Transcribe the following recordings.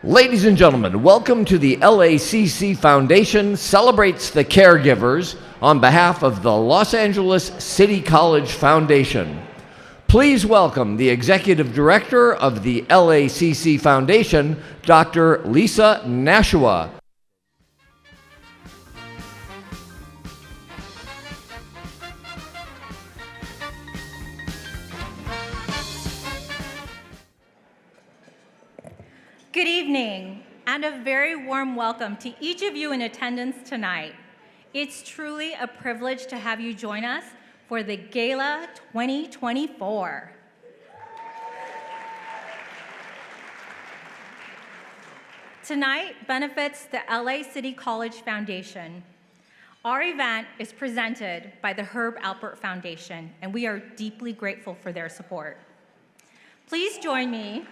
Ladies and gentlemen, welcome to the LACC Foundation Celebrates the Caregivers on behalf of the Los Angeles City College Foundation. Please welcome the Executive Director of the LACC Foundation, Dr. Lisa Nashua. Good evening, and a very warm welcome to each of you in attendance tonight. It's truly a privilege to have you join us for the Gala 2024. Tonight benefits the LA City College Foundation. Our event is presented by the Herb Alpert Foundation, and we are deeply grateful for their support. Please join me.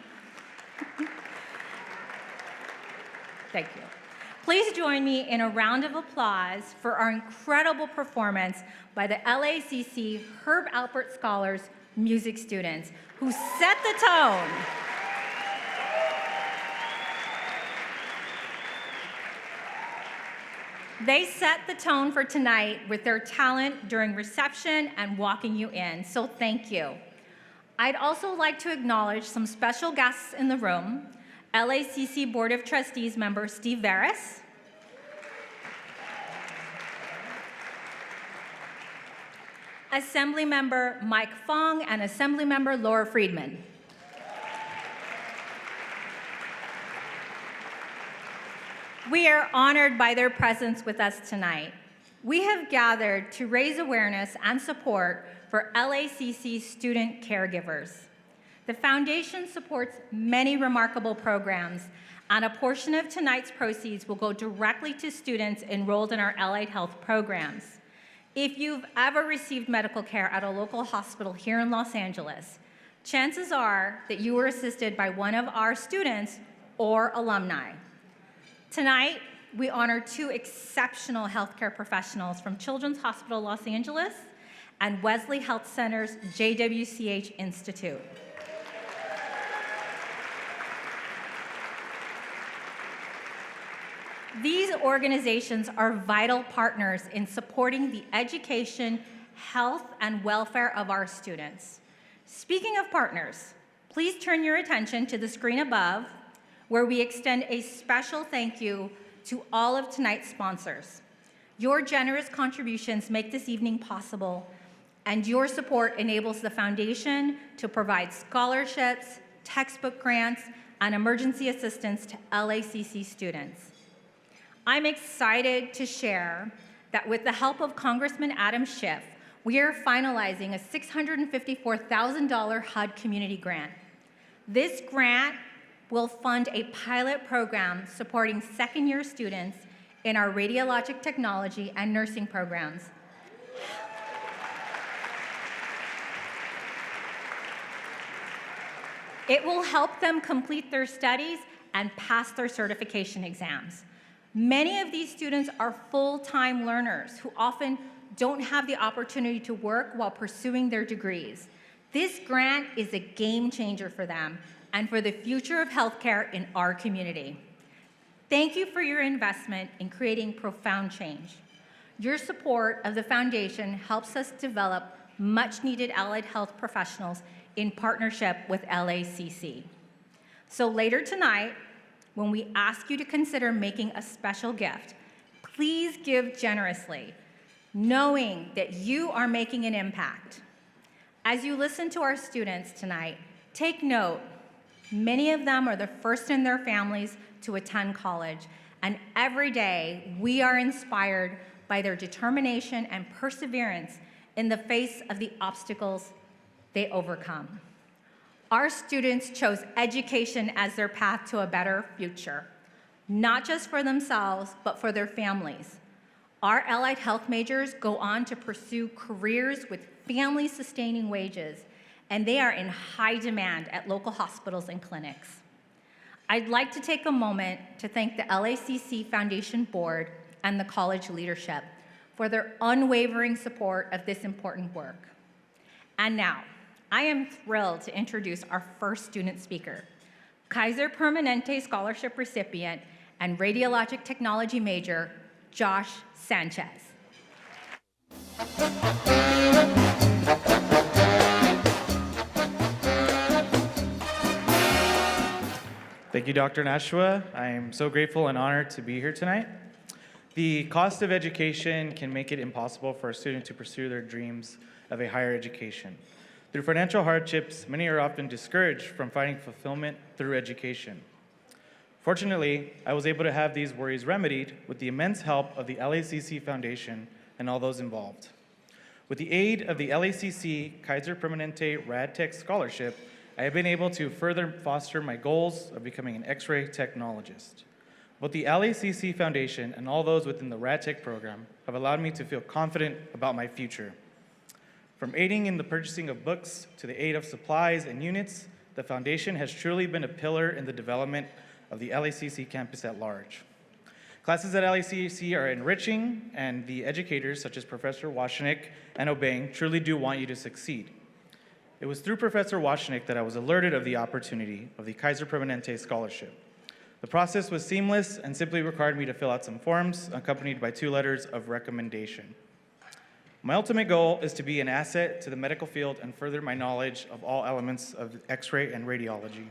Thank you. Please join me in a round of applause for our incredible performance by the LACC Herb Alpert Scholars music students who set the tone. They set the tone for tonight with their talent during reception and walking you in, so thank you. I'd also like to acknowledge some special guests in the room. LACC Board of Trustees member Steve Veras, Assembly member Mike Fong, and Assembly member Laura Friedman. We are honored by their presence with us tonight. We have gathered to raise awareness and support for LACC student caregivers. The foundation supports many remarkable programs, and a portion of tonight's proceeds will go directly to students enrolled in our allied health programs. If you've ever received medical care at a local hospital here in Los Angeles, chances are that you were assisted by one of our students or alumni. Tonight, we honor two exceptional healthcare professionals from Children's Hospital Los Angeles and Wesley Health Center's JWCH Institute. These organizations are vital partners in supporting the education, health, and welfare of our students. Speaking of partners, please turn your attention to the screen above, where we extend a special thank you to all of tonight's sponsors. Your generous contributions make this evening possible, and your support enables the foundation to provide scholarships, textbook grants, and emergency assistance to LACC students. I'm excited to share that with the help of Congressman Adam Schiff, we are finalizing a $654,000 HUD community grant. This grant will fund a pilot program supporting second-year students in our radiologic technology and nursing programs. It will help them complete their studies and pass their certification exams. Many of these students are full-time learners who often don't have the opportunity to work while pursuing their degrees. This grant is a game changer for them and for the future of healthcare in our community. Thank you for your investment in creating profound change. Your support of the foundation helps us develop much-needed allied health professionals in partnership with LACC. So later tonight, when we ask you to consider making a special gift, please give generously, knowing that you are making an impact. As you listen to our students tonight, take note, many of them are the first in their families to attend college, and every day we are inspired by their determination and perseverance in the face of the obstacles they overcome. Our students chose education as their path to a better future, not just for themselves, but for their families. Our allied health majors go on to pursue careers with family-sustaining wages, and they are in high demand at local hospitals and clinics. I'd like to take a moment to thank the LACC Foundation Board and the college leadership for their unwavering support of this important work. And now, I am thrilled to introduce our first student speaker. Kaiser Permanente Scholarship recipient and radiologic technology major, Josh Sanchez. Thank you, Dr. Nashua. I am so grateful and honored to be here tonight. The cost of education can make it impossible for a student to pursue their dreams of a higher education. Through financial hardships, many are often discouraged from finding fulfillment through education. Fortunately, I was able to have these worries remedied with the immense help of the LACC Foundation and all those involved. With the aid of the LACC Kaiser Permanente RadTech Scholarship, I have been able to further foster my goals of becoming an X-ray technologist. Both the LACC Foundation and all those within the RadTech program have allowed me to feel confident about my future. From aiding in the purchasing of books to the aid of supplies and units, the foundation has truly been a pillar in the development of the LACC campus at large. Classes at LACC are enriching, and the educators, such as Professor Washnick and Obeng, truly do want you to succeed. It was through Professor Washnick that I was alerted of the opportunity of the Kaiser Permanente Scholarship. The process was seamless and simply required me to fill out some forms accompanied by 2 letters of recommendation. My ultimate goal is to be an asset to the medical field and further my knowledge of all elements of X-ray and radiology.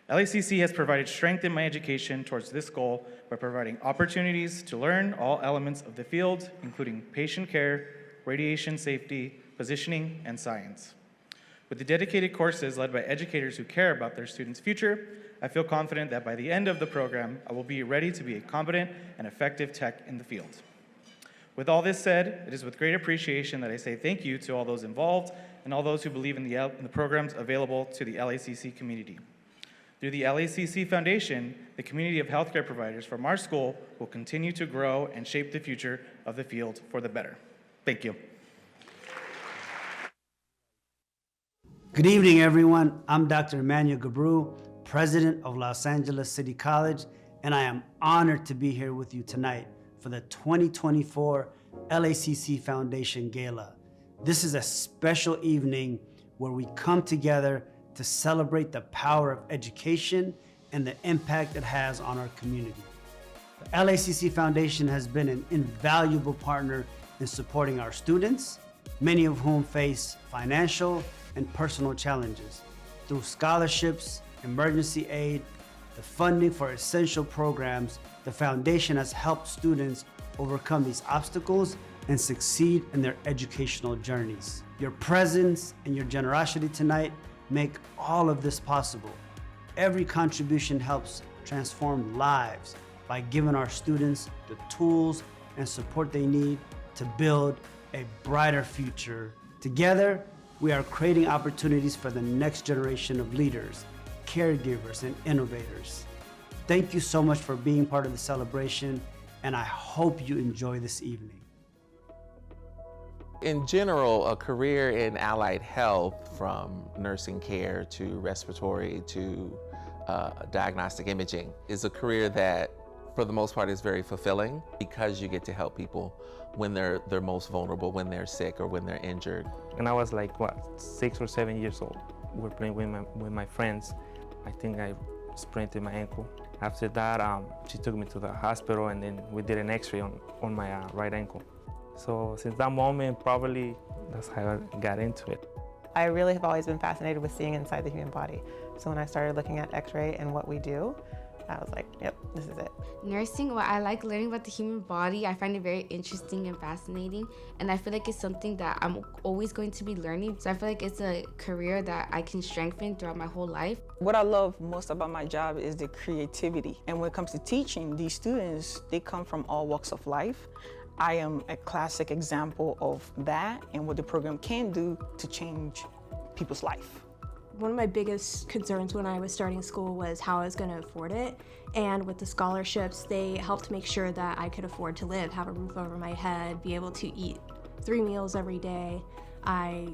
LACC has provided strength in my education towards this goal by providing opportunities to learn all elements of the field, including patient care, radiation safety, positioning, and science. With the dedicated courses led by educators who care about their students' future, I feel confident that by the end of the program, I will be ready to be a competent and effective tech in the field. With all this said, it is with great appreciation that I say thank you to all those involved and all those who believe in the programs available to the LACC community. Through the LACC Foundation, the community of healthcare providers from our school will continue to grow and shape the future of the field for the better. Thank you. Good evening, everyone. I'm Dr. Emmanuel Gabru, president of Los Angeles City College, and I am honored to be here with you tonight for the 2024 LACC Foundation Gala. This is a special evening where we come together to celebrate the power of education and the impact it has on our community. The LACC Foundation has been an invaluable partner in supporting our students, many of whom face financial and personal challenges. Through scholarships, emergency aid, the funding for essential programs, the foundation has helped students overcome these obstacles and succeed in their educational journeys. Your presence and your generosity tonight make all of this possible. Every contribution helps transform lives by giving our students the tools and support they need to build a brighter future. Together, we are creating opportunities for the next generation of leaders, caregivers, and innovators. Thank you so much for being part of the celebration, and I hope you enjoy this evening. In general, a career in allied health, from nursing care to respiratory to diagnostic imaging, is a career that, for the most part, is very fulfilling because you get to help people when they're most vulnerable, when they're sick or when they're injured. And I was like, 6 or 7 years old. We were playing with my friends. I think I sprained my ankle. After that, she took me to the hospital, and then we did an X-ray on my right ankle. So since that moment, probably that's how I got into it. I really have always been fascinated with seeing inside the human body. So when I started looking at X-ray and what we do, I was like, yep, this is it. Nursing, well, I like learning about the human body. I find it very interesting and fascinating. And I feel like it's something that I'm always going to be learning. So I feel like it's a career that I can strengthen throughout my whole life. What I love most about my job is the creativity. And when it comes to teaching, these students, they come from all walks of life. I am a classic example of that and what the program can do to change people's life. One of my biggest concerns when I was starting school was how I was going to afford it. And with the scholarships, they helped make sure that I could afford to live, have a roof over my head, be able to eat 3 meals every day. I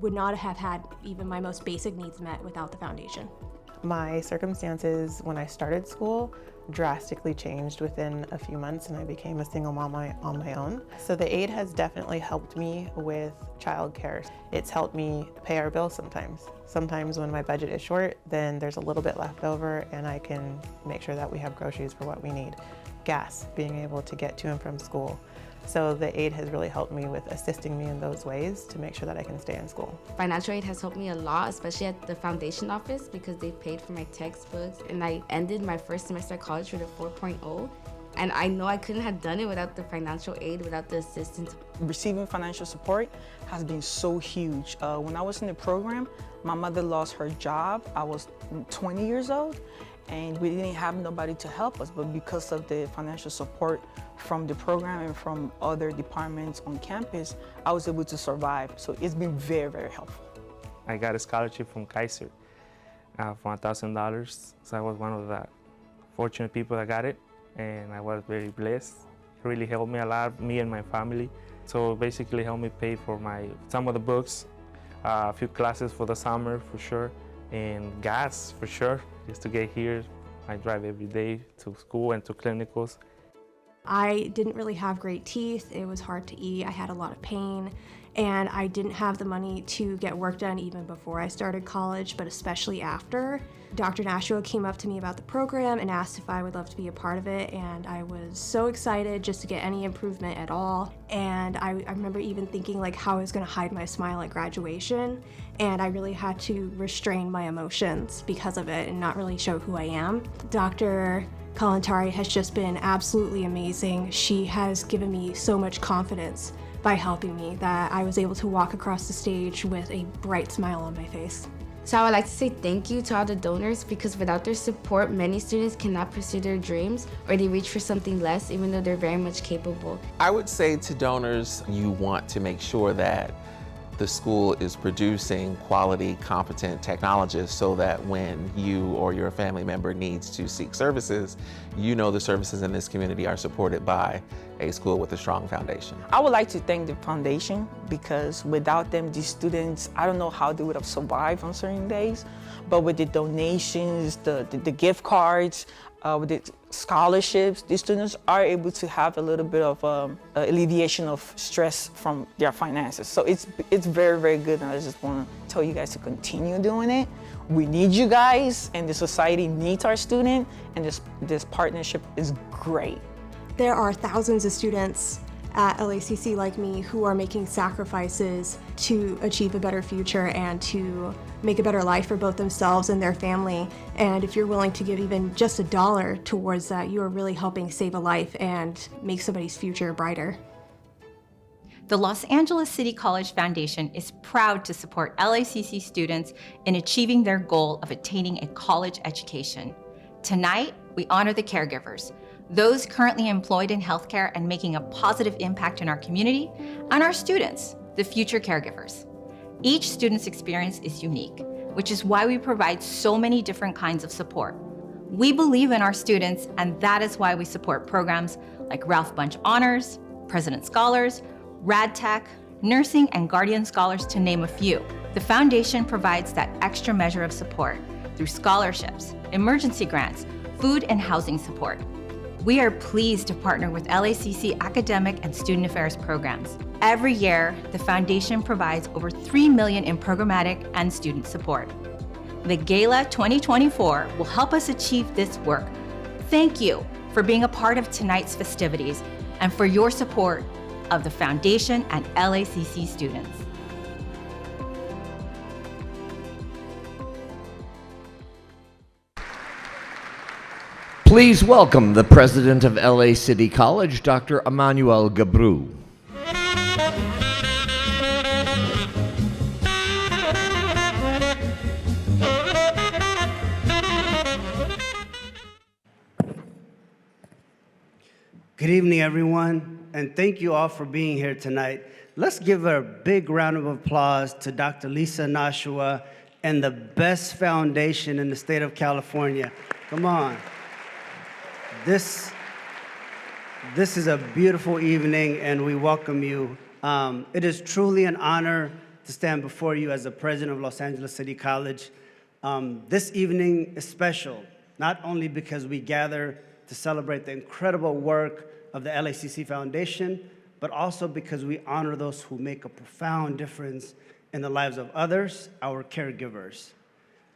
would not have had even my most basic needs met without the foundation. My circumstances when I started school drastically changed within a few months, and I became a single mom on my own. So the aid has definitely helped me with childcare. It's helped me pay our bills sometimes. Sometimes when my budget is short, then there's a little bit left over and I can make sure that we have groceries for what we need. Gas, being able to get to and from school. So the aid has really helped me with assisting me in those ways to make sure that I can stay in school. Financial aid has helped me a lot, especially at the foundation office, because they paid for my textbooks, and I ended my first semester of college with a 4.0. And I know I couldn't have done it without the financial aid, without the assistance. Receiving financial support has been so huge. When I was in the program, my mother lost her job. I was 20 years old, and we didn't have nobody to help us, but because of the financial support from the program and from other departments on campus, I was able to survive. So it's been very, very helpful. I got a scholarship from Kaiser for $1,000. So I was one of the fortunate people that got it, and I was very blessed. It really helped me a lot, me and my family. So basically helped me pay for some of the books, a few classes for the summer for sure, and gas for sure, just to get here. I drive every day to school and to clinicals. I didn't really have great teeth. It was hard to eat. I had a lot of pain, and I didn't have the money to get work done even before I started college, but especially after. Dr. Nashua came up to me about the program and asked if I would love to be a part of it, and I was so excited just to get any improvement at all. And I remember even thinking like how I was going to hide my smile at graduation, and I really had to restrain my emotions because of it and not really show who I am. Dr. Kalantari has just been absolutely amazing. She has given me so much confidence by helping me that I was able to walk across the stage with a bright smile on my face. So I would like to say thank you to all the donors, because without their support, many students cannot pursue their dreams, or they reach for something less even though they're very much capable. I would say to donors, you want to make sure that the school is producing quality, competent technologists so that when you or your family member needs to seek services, you know the services in this community are supported by a school with a strong foundation. I would like to thank the foundation because without them, these students, I don't know how they would have survived on certain days, but with the donations, the gift cards, with the scholarships, the students are able to have a little bit of alleviation of stress from their finances. So it's very, very good, and I just want to tell you guys to continue doing it. We need you guys, and the society needs our student, and this partnership is great. There are thousands of students at LACC like me who are making sacrifices to achieve a better future and to make a better life for both themselves and their family. And if you're willing to give even just $1 towards that, you are really helping save a life and make somebody's future brighter. The Los Angeles City College Foundation is proud to support LACC students in achieving their goal of attaining a college education. Tonight, we honor the caregivers, those currently employed in healthcare and making a positive impact in our community, and our students, the future caregivers. Each student's experience is unique, which is why we provide so many different kinds of support. We believe in our students, and that is why we support programs like Ralph Bunche Honors, President Scholars, RadTech, Nursing, and Guardian Scholars, to name a few. The foundation provides that extra measure of support through scholarships, emergency grants, food and housing support. We are pleased to partner with LACC academic and student affairs programs. Every year, the foundation provides over $3 million in programmatic and student support. The Gala 2024 will help us achieve this work. Thank you for being a part of tonight's festivities and for your support of the foundation and LACC students. Please welcome the president of LA City College, Dr. Emmanuel Gabrou. Good evening, everyone, and thank you all for being here tonight. Let's give a big round of applause to Dr. Lisa Nashua and the best foundation in the state of California. Come on. This is a beautiful evening, and we welcome you. It is truly an honor to stand before you as the president of Los Angeles City College. This evening is special, not only because we gather to celebrate the incredible work of the LACC Foundation, but also because we honor those who make a profound difference in the lives of others, our caregivers.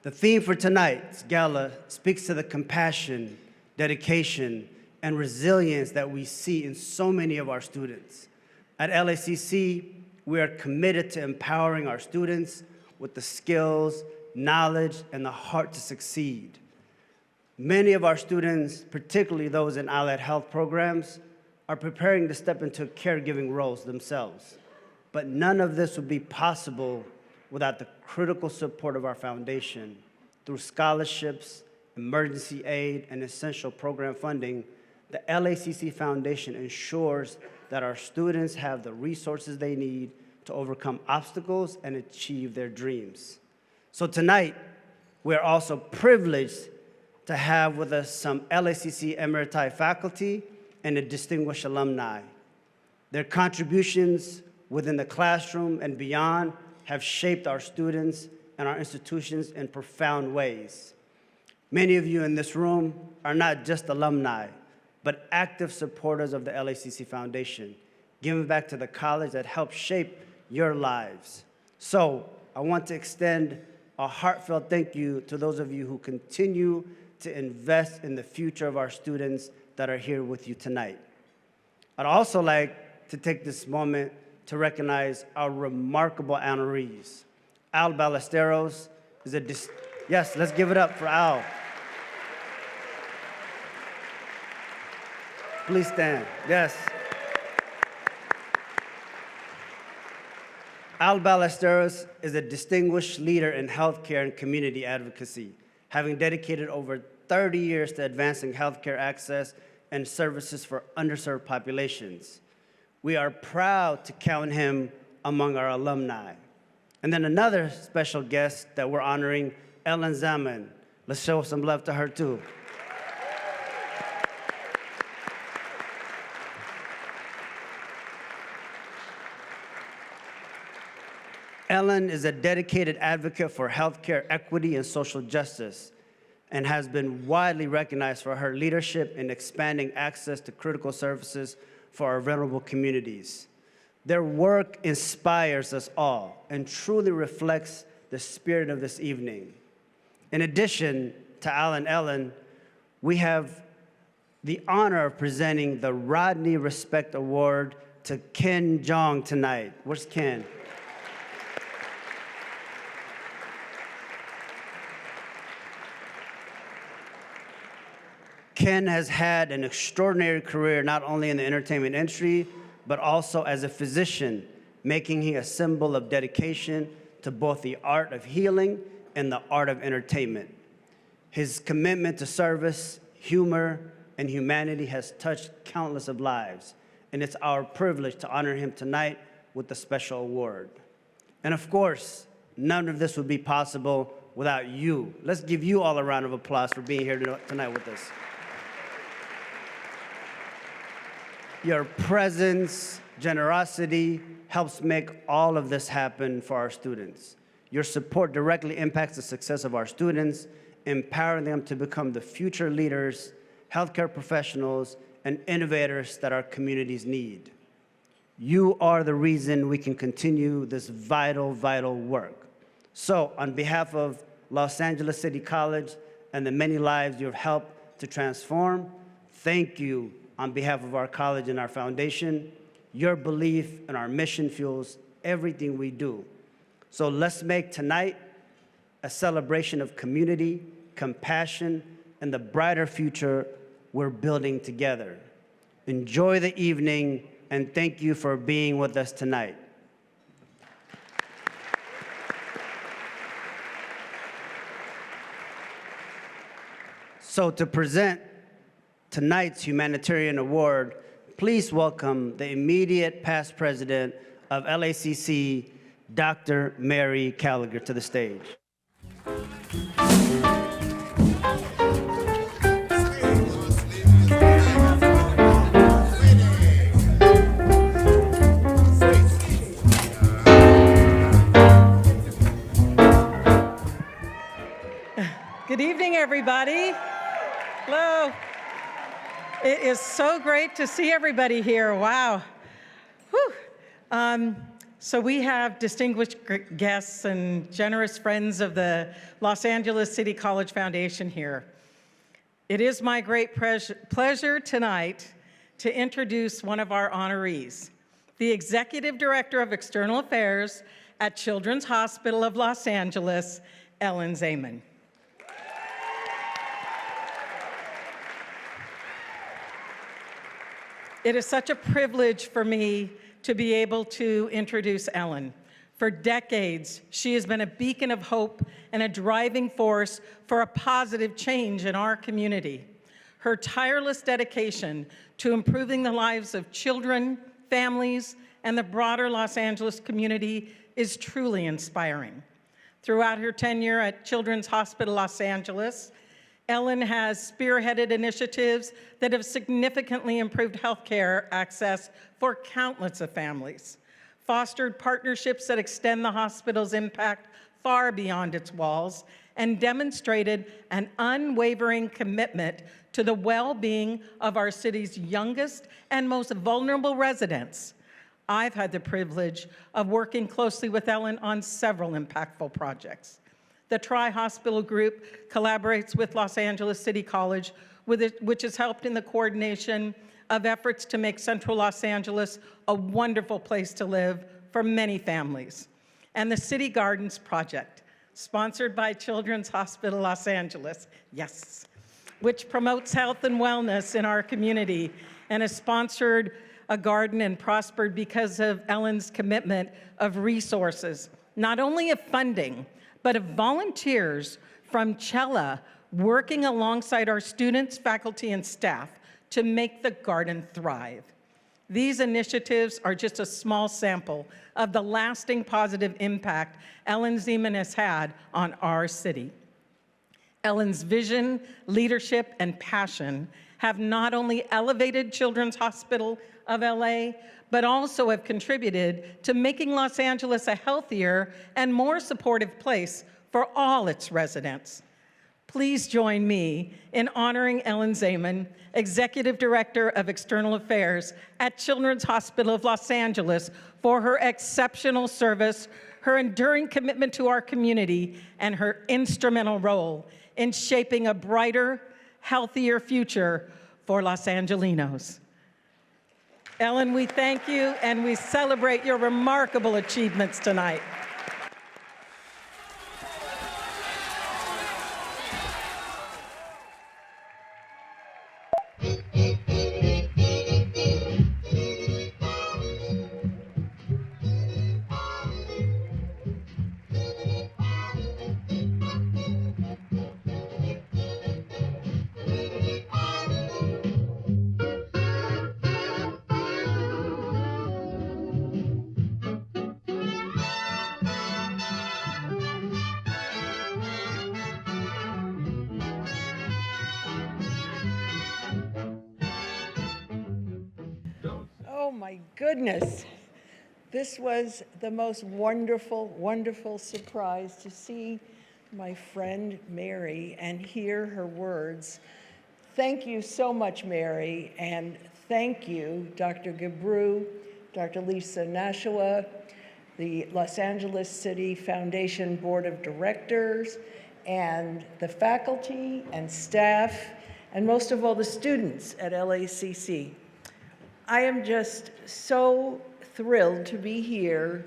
The theme for tonight's gala speaks to the compassion, dedication, and resilience that we see in so many of our students. At LACC, we are committed to empowering our students with the skills, knowledge, and the heart to succeed. Many of our students, particularly those in allied health programs, are preparing to step into caregiving roles themselves. But none of this would be possible without the critical support of our foundation. Through scholarships, emergency aid, and essential program funding, the LACC Foundation ensures that our students have the resources they need to overcome obstacles and achieve their dreams. So tonight, we're also privileged to have with us some LACC Emeriti faculty and a distinguished alumni. Their contributions within the classroom and beyond have shaped our students and our institutions in profound ways. Many of you in this room are not just alumni, but active supporters of the LACC Foundation, giving back to the college that helped shape your lives. So I want to extend a heartfelt thank you to those of you who continue to invest in the future of our students that are here with you tonight. I'd also like to take this moment to recognize our remarkable honorees. Al Ballesteros is yes, let's give it up for Al. Please stand, yes. Al Ballesteros is a distinguished leader in healthcare and community advocacy, having dedicated over 30 years to advancing healthcare access and services for underserved populations. We are proud to count him among our alumni. And then another special guest that we're honoring, Ellen Zaman. Let's show some love to her too. Ellen is a dedicated advocate for healthcare equity and social justice, and has been widely recognized for her leadership in expanding access to critical services for our vulnerable communities. Their work inspires us all and truly reflects the spirit of this evening. In addition to Al and Ellen, we have the honor of presenting the Rodney Respect Award to Ken Jong tonight. Where's Ken? Ken has had an extraordinary career not only in the entertainment industry, but also as a physician, making him a symbol of dedication to both the art of healing and the art of entertainment. His commitment to service, humor, and humanity has touched countless of lives, and it's our privilege to honor him tonight with the special award. And of course, none of this would be possible without you. Let's give you all a round of applause for being here tonight with us. Your presence, generosity helps make all of this happen for our students. Your support directly impacts the success of our students, empowering them to become the future leaders, healthcare professionals, and innovators that our communities need. You are the reason we can continue this vital, vital work. So on behalf of Los Angeles City College and the many lives you've helped to transform, thank you on behalf of our college and our foundation. Your belief in our mission fuels everything we do. So let's make tonight a celebration of community, compassion, and the brighter future we're building together. Enjoy the evening, and thank you for being with us tonight. So to present tonight's humanitarian award, please welcome the immediate past president of LACC, Dr. Mary Gallagher, to the stage. Good evening, everybody. Hello. It is so great to see everybody here. Wow. Whew. So we have distinguished guests and generous friends of the Los Angeles City College Foundation here. It is my great pleasure tonight to introduce one of our honorees, the Executive Director of External Affairs at Children's Hospital of Los Angeles, Ellen Zaman. It is such a privilege for me to be able to introduce Ellen. For decades, she has been a beacon of hope and a driving force for a positive change in our community. Her tireless dedication to improving the lives of children, families, and the broader Los Angeles community is truly inspiring. Throughout her tenure at Children's Hospital Los Angeles, Ellen has spearheaded initiatives that have significantly improved healthcare access for countless of families, fostered partnerships that extend the hospital's impact far beyond its walls, and demonstrated an unwavering commitment to the well-being of our city's youngest and most vulnerable residents. I've had the privilege of working closely with Ellen on several impactful projects. The Tri-Hospital Group collaborates with Los Angeles City College, which has helped in the coordination of efforts to make Central Los Angeles a wonderful place to live for many families. And the City Gardens Project, sponsored by Children's Hospital Los Angeles, yes, which promotes health and wellness in our community and has sponsored a garden and prospered because of Ellen's commitment of resources, not only of funding, but of volunteers from Chella working alongside our students, faculty, and staff to make the garden thrive. These initiatives are just a small sample of the lasting positive impact Ellen Zaman has had on our city. Ellen's vision, leadership, and passion have not only elevated Children's Hospital of LA, but also have contributed to making Los Angeles a healthier and more supportive place for all its residents. Please join me in honoring Ellen Zaman, Executive Director of External Affairs at Children's Hospital of Los Angeles, for her exceptional service, her enduring commitment to our community, and her instrumental role in shaping a brighter, healthier future for Los Angelinos. Ellen, we thank you and we celebrate your remarkable achievements tonight. Oh my goodness. This was the most wonderful, wonderful surprise to see my friend Mary and hear her words. Thank you so much, Mary, and thank you, Dr. Gebru, Dr. Lisa Nashua, the Los Angeles City Foundation Board of Directors, and the faculty and staff, and most of all the students at LACC. I am just so thrilled to be here,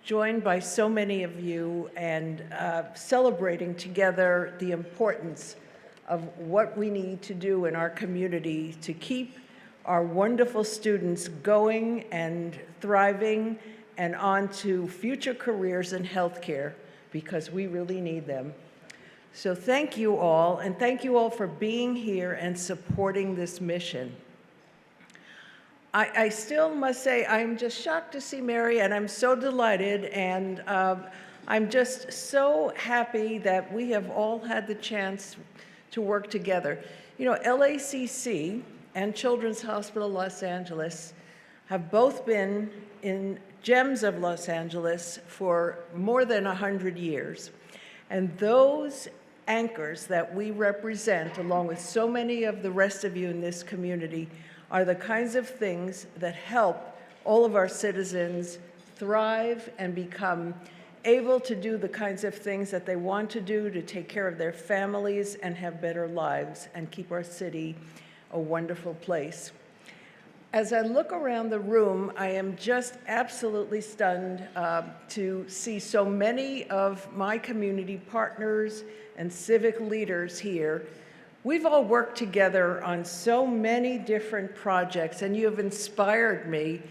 joined by so many of you, and celebrating together the importance of what we need to do in our community to keep our wonderful students going and thriving and on to future careers in healthcare, because we really need them. So thank you all, and thank you all for being here and supporting this mission. I still must say I'm just shocked to see Mary, and I'm so delighted, and I'm just so happy that we have all had the chance to work together. You know, LACC and Children's Hospital Los Angeles have both been in gems of Los Angeles for more than 100 years. And those anchors that we represent, along with so many of the rest of you in this community, are the kinds of things that help all of our citizens thrive and become able to do the kinds of things that they want to do to take care of their families and have better lives and keep our city a wonderful place. As I look around the room, I am just absolutely stunned to see so many of my community partners and civic leaders here. We've all worked together on so many different projects, and you have inspired me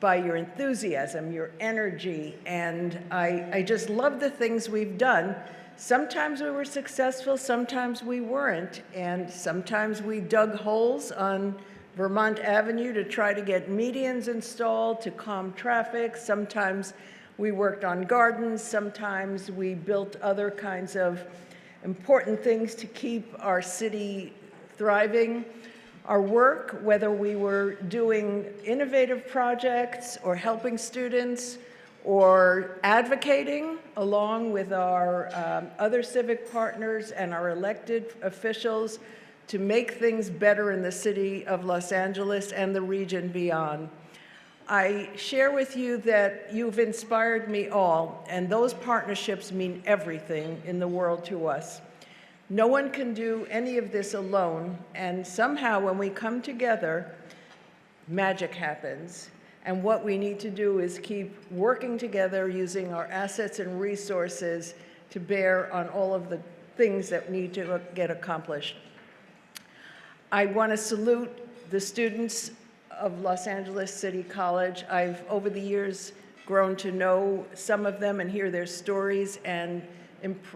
by your enthusiasm, your energy, and I just love the things we've done. Sometimes we were successful, sometimes we weren't, and sometimes we dug holes on Vermont Avenue to try to get medians installed to calm traffic. Sometimes we worked on gardens. Sometimes we built other kinds of important things to keep our city thriving. Our work, whether we were doing innovative projects or helping students or advocating along with our other civic partners and our elected officials to make things better in the city of Los Angeles and the region beyond. I share with you that you've inspired me all, and those partnerships mean everything in the world to us. No one can do any of this alone, and somehow when we come together, magic happens. And what we need to do is keep working together using our assets and resources to bear on all of the things that need to get accomplished. I want to salute the students of Los Angeles City College. I've, over the years, grown to know some of them and hear their stories, and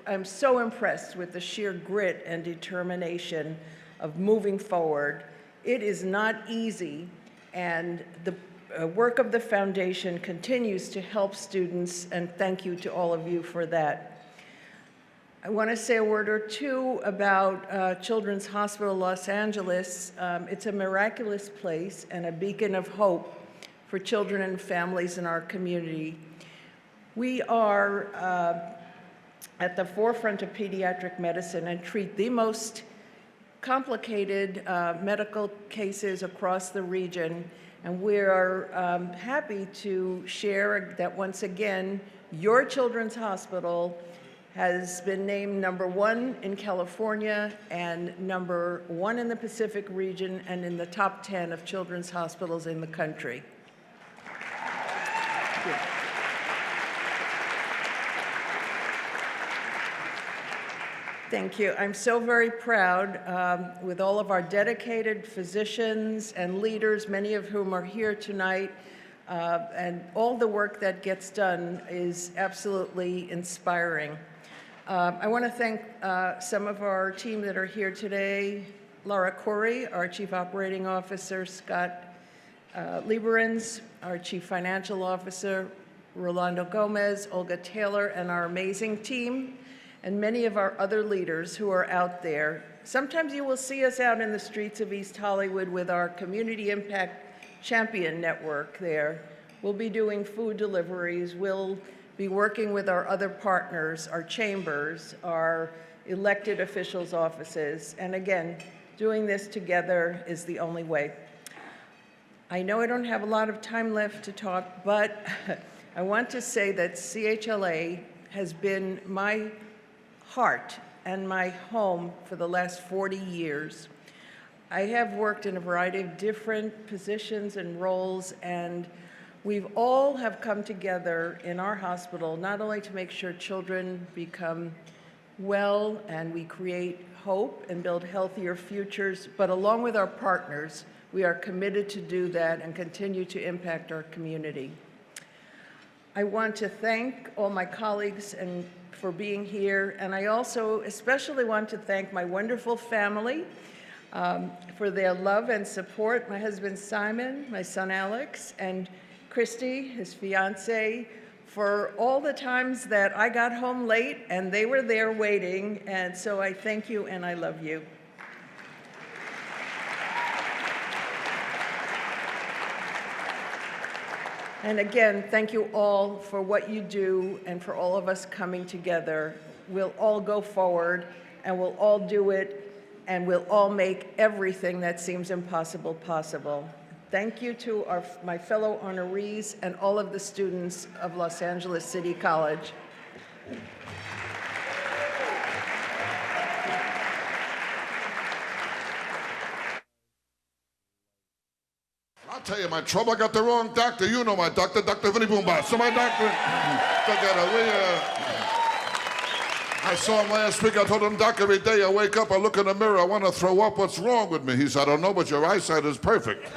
I'm so impressed with the sheer grit and determination of moving forward. It is not easy, and the work of the foundation continues to help students, and thank you to all of you for that. I want to say a word or two about Children's Hospital Los Angeles. It's a miraculous place and a beacon of hope for children and families in our community. We are at the forefront of pediatric medicine and treat the most complicated medical cases across the region. And we are happy to share that once again, your Children's Hospital has been named #1 in California and #1 in the Pacific region and in the top 10 of children's hospitals in the country. Thank you. Thank you. I'm so very proud with all of our dedicated physicians and leaders, many of whom are here tonight, and all the work that gets done is absolutely inspiring. I want to thank some of our team that are here today. Laura Corey, our Chief Operating Officer, Scott Lieberens, our Chief Financial Officer, Rolando Gomez, Olga Taylor, and our amazing team, and many of our other leaders who are out there. Sometimes you will see us out in the streets of East Hollywood with our Community Impact Champion Network there. We'll be doing food deliveries. We'll be working with our other partners, our chambers, our elected officials' offices. And again, doing this together is the only way. I know I don't have a lot of time left to talk, but I want to say that CHLA has been my heart and my home for the last 40 years. I have worked in a variety of different positions and roles, and we've all have come together in our hospital, not only to make sure children become well and we create hope and build healthier futures, but along with our partners, we are committed to do that and continue to impact our community. I want to thank all my colleagues and for being here, and I also especially want to thank my wonderful family for their love and support. My husband Simon, my son Alex, and Christy, his fiance, for all the times that I got home late and they were there waiting, and so I thank you and I love you. And again, thank you all for what you do and for all of us coming together. We'll all go forward and we'll all do it, and we'll all make everything that seems impossible possible. Thank you to my fellow honorees and all of the students of Los Angeles City College. I'll tell you my trouble. I got the wrong doctor. You know my doctor, Dr. Vinnie Boomba. So my doctor, I saw him last week. I told him, Doc, every day I wake up, I look in the mirror, I want to throw up. What's wrong with me? He said, I don't know, but your eyesight is perfect.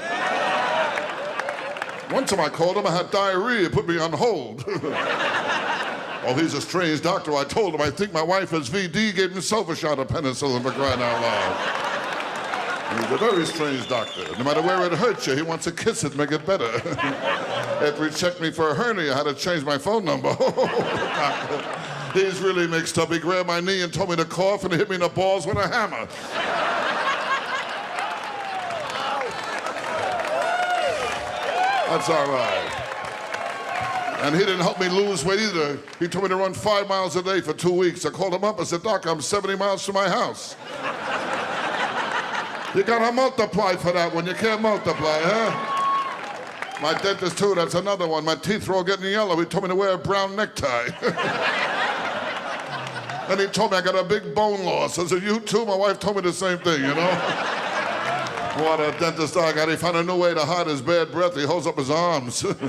One time I called him, I had diarrhea, put me on hold. Oh, he's a strange doctor. I told him, I think my wife has VD, gave himself a shot of penicillin for crying out loud. He's a very strange doctor. No matter where it hurts you, he wants to kiss it, make it better. After he checked me for a hernia, I had to change my phone number. He's really mixed up. He grabbed my knee and told me to cough and hit me in the balls with a hammer. That's all right. And he didn't help me lose weight either. He told me to run 5 miles a day for 2 weeks. I called him up and said, Doc, I'm 70 miles from my house. You gotta multiply for that one. You can't multiply, huh? My dentist too, that's another one. My teeth were all getting yellow. He told me to wear a brown necktie. Then he told me I got a big bone loss. I said, you too? My wife told me the same thing, you know? What a dentist I got. He found a new way to hide his bad breath. He holds up his arms. What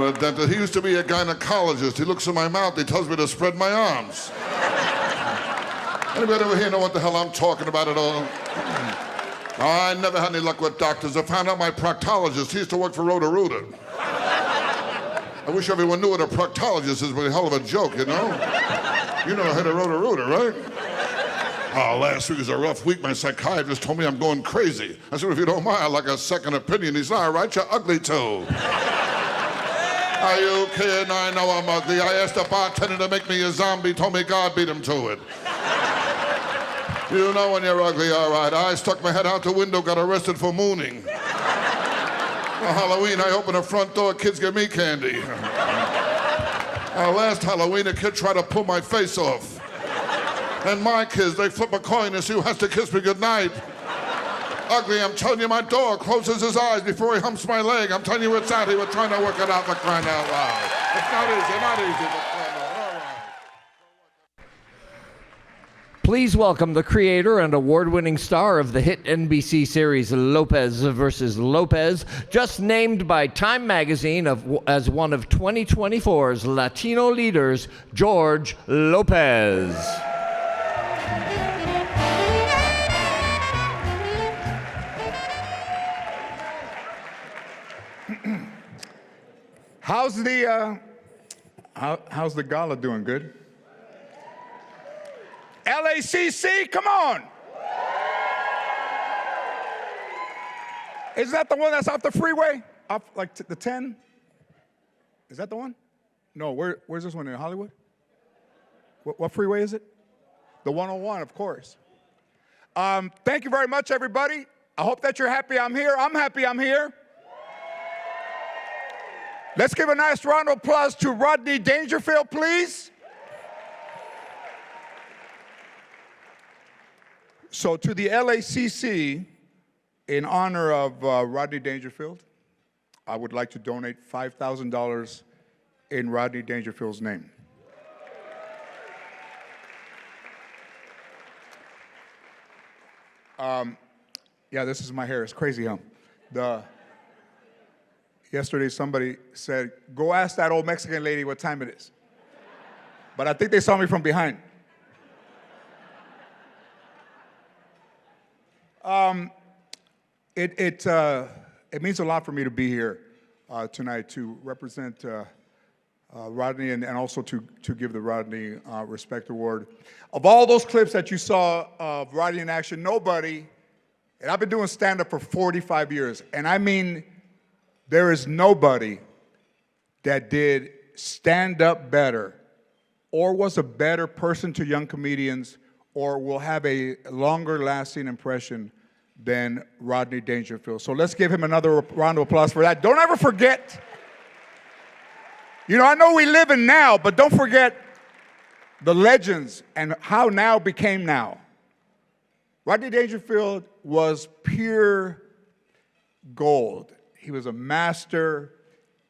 a dentist. He used to be a gynecologist. He looks in my mouth. He tells me to spread my arms. Anybody over here know what the hell I'm talking about at all? I never had any luck with doctors. I found out my proctologist, he used to work for Roto-Rooter. I wish everyone knew what a proctologist is, but a hell of a joke, you know? You know I had a Roto-Rooter, right? Oh, last week was a rough week. My psychiatrist told me I'm going crazy. I said, if you don't mind, I'd like a second opinion. He said, all right, you're ugly too. Are you kidding? I know I'm ugly. I asked the bartender to make me a zombie, told me God beat him to it. You know when you're ugly, all right. I stuck my head out the window, got arrested for mooning. Well, Halloween, I open the front door, kids give me candy. Last Halloween, a kid tried to pull my face off. And my kids, they flip a coin and see who has to kiss me goodnight. Ugly, I'm telling you, my dog closes his eyes before he humps my leg. I'm telling you it's out. He was trying to work it out for crying out loud. It's not easy, not easy. All right. Please welcome the creator and award-winning star of the hit NBC series Lopez vs. Lopez, just named by Time Magazine as one of 2024's Latino leaders, George Lopez. How's the gala doing? Good? LACC, come on! Is that the one that's off the freeway? Off like the 10? Is that the one? No, where's this one, in Hollywood? What freeway is it? The 101, of course. Thank you very much, everybody. I hope that you're happy I'm here. I'm happy I'm here. Let's give a nice round of applause to Rodney Dangerfield, please. So to the LACC, in honor of Rodney Dangerfield, I would like to donate $5,000 in Rodney Dangerfield's name. Yeah, this is my hair. It's crazy, huh? Yesterday, somebody said, go ask that old Mexican lady what time it is. But I think they saw me from behind. It means a lot for me to be here tonight to represent Rodney and also to give the Rodney Respect Award. Of all those clips that you saw of Rodney in action, nobody, and I've been doing stand-up for 45 years, and I mean, there is nobody that did stand-up better or was a better person to young comedians or will have a longer-lasting impression than Rodney Dangerfield. So let's give him another round of applause for that. Don't ever forget, you know, I know we live in now, but don't forget the legends and how now became now. Rodney Dangerfield was pure gold. He was a master.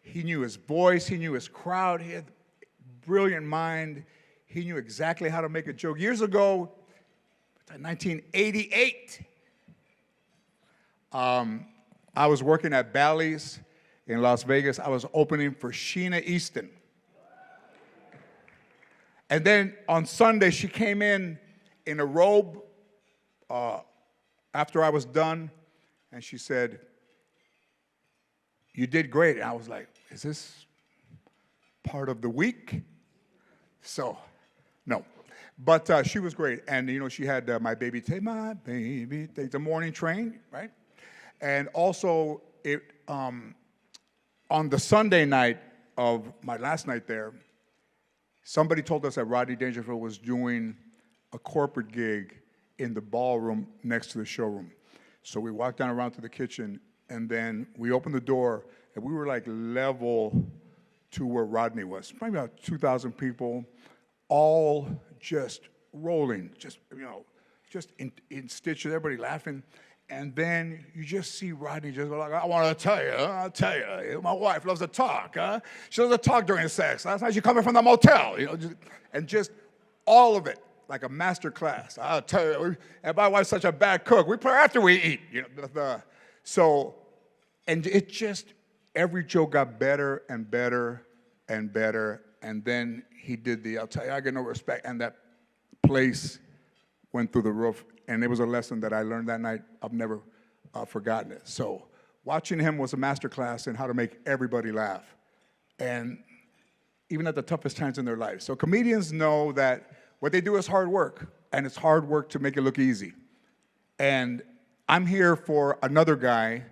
He knew his voice. He knew his crowd. He had a brilliant mind. He knew exactly how to make a joke. Years ago, 1988, I was working at Bally's in Las Vegas. I was opening for Sheena Easton. And then on Sunday, she came in a robe after I was done, and she said, "You did great." And I was like, "Is this part of the week?" So, no. But she was great. And, you know, she had My Baby, Take My Baby, Take the Morning Train, right? And also, on the Sunday night of my last night there, somebody told us that Rodney Dangerfield was doing a corporate gig in the ballroom next to the showroom. So we walked down around to the kitchen, and then we opened the door, and we were like level to where Rodney was. Probably about 2,000 people, all just rolling, just, you know, just in stitches, everybody laughing. And then you just see Rodney just go like, "I want to tell you, I'll tell you, my wife loves to talk, huh? She loves to talk during sex. Last night she coming from the motel, you know," and just all of it, like a master class. "I'll tell you, and my wife's such a bad cook. We play after we eat," you know. So, and it just, every joke got better and better and better. And then he did "I'll tell you, I get no respect," and that place went through the roof. And it was a lesson that I learned that night. I've never forgotten it. So watching him was a master class in how to make everybody laugh, and even at the toughest times in their life. So comedians know that what they do is hard work, and it's hard work to make it look easy. And I'm here for another guy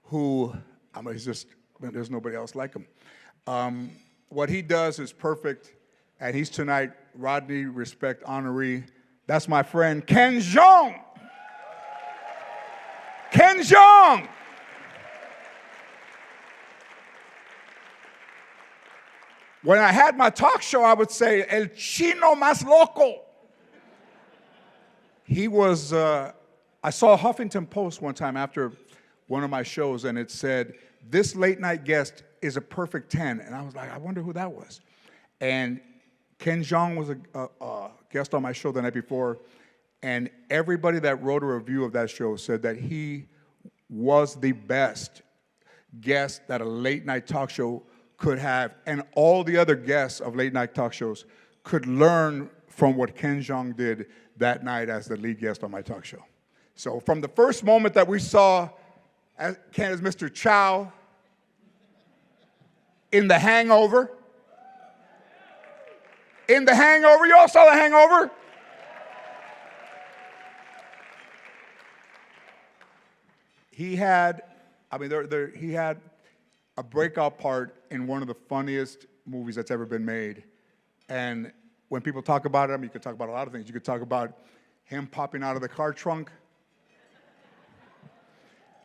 who, he's just, there's nobody else like him. What he does is perfect, and he's tonight Rodney Respect honoree. That's my friend Ken Jeong. Ken Jeong. When I had my talk show, I would say, "El Chino Más Loco." He was, I saw a Huffington Post one time after one of my shows, and it said, "This late night guest is a perfect 10." And I was like, I wonder who that was. And Ken Jeong was a guest on my show the night before, and everybody that wrote a review of that show said that he was the best guest that a late night talk show could have, and all the other guests of late night talk shows could learn from what Ken Jeong did that night as the lead guest on my talk show. So from the first moment that we saw Ken as Mr. Chow in The Hangover, you all saw The Hangover? He had, he had a breakout part in one of the funniest movies that's ever been made. And when people talk about him, you could talk about a lot of things. You could talk about him popping out of the car trunk,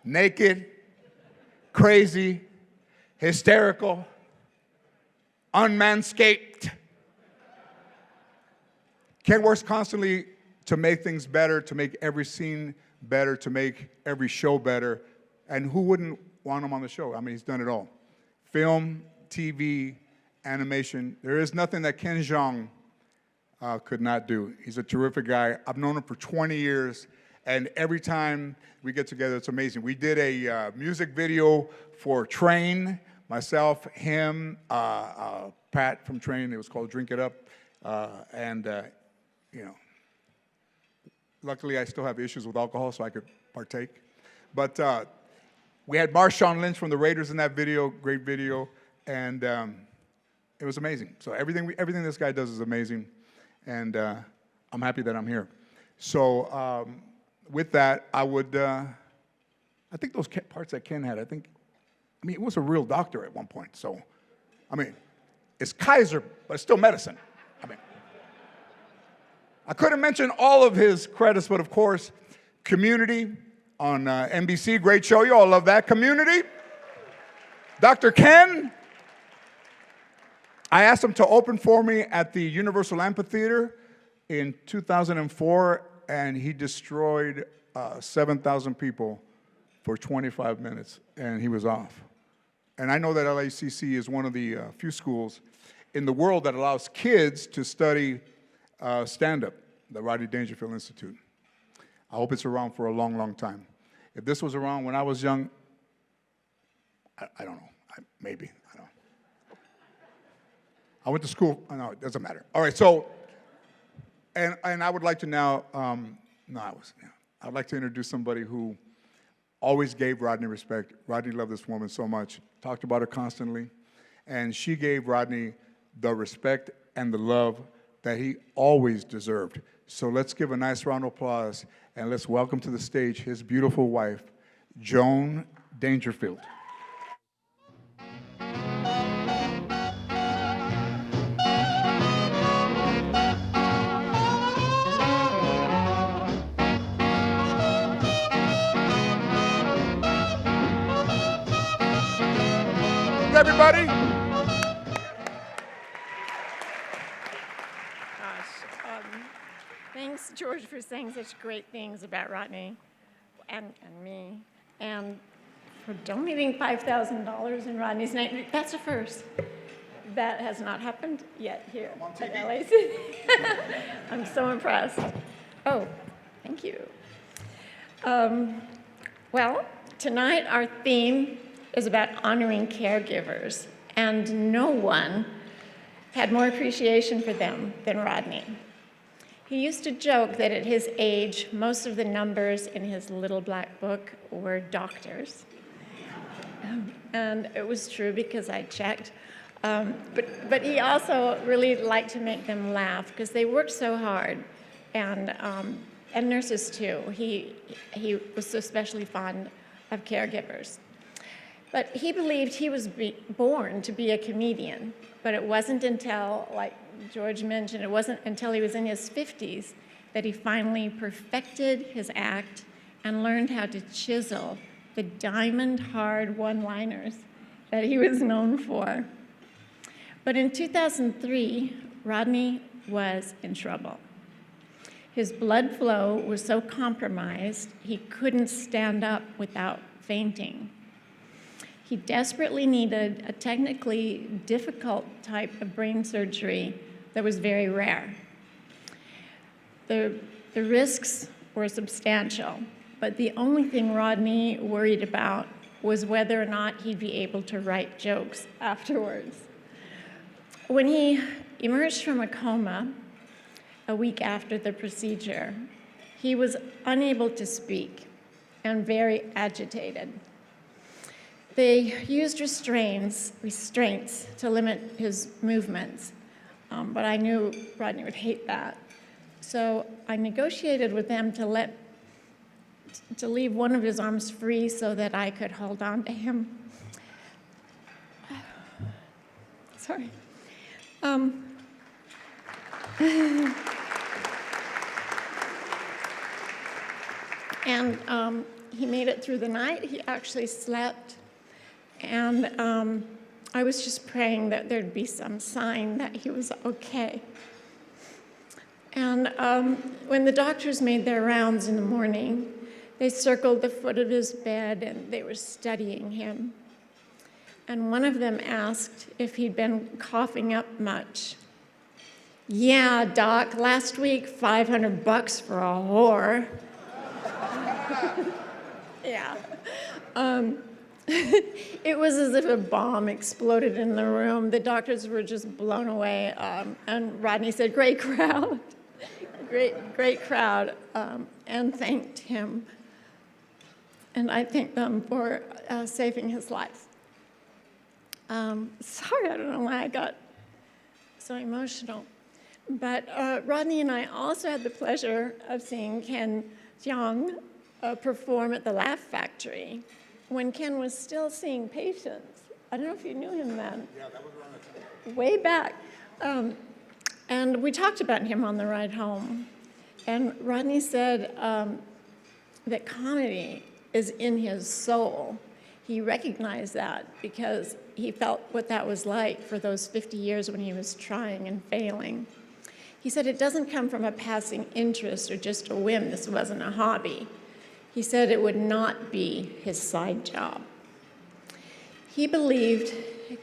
naked, crazy, hysterical, unmanscaped. Ken works constantly to make things better, to make every scene better, to make every show better. And who wouldn't want him on the show? I mean, he's done it all. Film, TV, animation. There is nothing that Ken Jeong could not do. He's a terrific guy. I've known him for 20 years, and every time we get together, it's amazing. We did a music video for Train, myself, him, Pat from Train. It was called Drink It Up. You know, luckily I still have issues with alcohol, so I could partake. But we had Marshawn Lynch from the Raiders in that video, great video, and it was amazing. So everything this guy does is amazing, and I'm happy that I'm here. So with that, I would, I think those parts that Ken had, he was a real doctor at one point. So, it's Kaiser, but it's still medicine. I couldn't mention all of his credits, but of course, Community on NBC, great show. You all love that. Community. Dr. Ken. I asked him to open for me at the Universal Amphitheater in 2004, and he destroyed 7,000 people for 25 minutes, and he was off. And I know that LACC is one of the few schools in the world that allows kids to study stand-up, the Rodney Dangerfield Institute. I hope it's around for a long, long time. If this was around when I was young, I don't know, maybe, I don't know. I went to school, no, it doesn't matter. All right, so, and I would like to now, I'd like to introduce somebody who always gave Rodney respect. Rodney loved this woman so much, talked about her constantly, and she gave Rodney the respect and the love that he always deserved. So let's give a nice round of applause, and let's welcome to the stage his beautiful wife, Joan Dangerfield. Everybody. Thanks, George, for saying such great things about Rodney and me, and for donating $5,000 in Rodney's name. That's a first. That has not happened yet here at LAC. I'm so impressed. Oh, thank you. Well, tonight our theme is about honoring caregivers, and no one had more appreciation for them than Rodney. He used to joke that at his age, most of the numbers in his little black book were doctors. And it was true because I checked. But he also really liked to make them laugh because they worked so hard. And nurses too. He was especially fond of caregivers. But he believed he was born to be a comedian. But it wasn't until, like George mentioned, it wasn't until he was in his 50s that he finally perfected his act and learned how to chisel the diamond-hard one-liners that he was known for. But in 2003, Rodney was in trouble. His blood flow was so compromised, he couldn't stand up without fainting. He desperately needed a technically difficult type of brain surgery that was very rare. The risks were substantial, but the only thing Rodney worried about was whether or not he'd be able to write jokes afterwards. When he emerged from a coma a week after the procedure, he was unable to speak and very agitated. They used restraints to limit his movements, but I knew Rodney would hate that. So I negotiated with them to leave one of his arms free so that I could hold on to him. Sorry. And he made it through the night. He actually slept. And I was just praying that there'd be some sign that he was okay. And when the doctors made their rounds in the morning, they circled the foot of his bed and they were studying him. And one of them asked if he'd been coughing up much. Yeah, Doc, last week, $500 for a whore. Yeah. It was as if a bomb exploded in the room. The doctors were just blown away. And Rodney said, great crowd, great crowd, and thanked him. And I thank them for saving his life. Sorry, I don't know why I got so emotional. But Rodney and I also had the pleasure of seeing Ken Jeong perform at the Laugh Factory when Ken was still seeing patients. I don't know if you knew him then. Yeah, that was around the time. Way back. And we talked about him on the ride home. And Rodney said that comedy is in his soul. he recognized that because he felt what that was like for those 50 years when he was trying and failing. He said it doesn't come from a passing interest or just a whim. This wasn't a hobby. He said it would not be his side job. He believed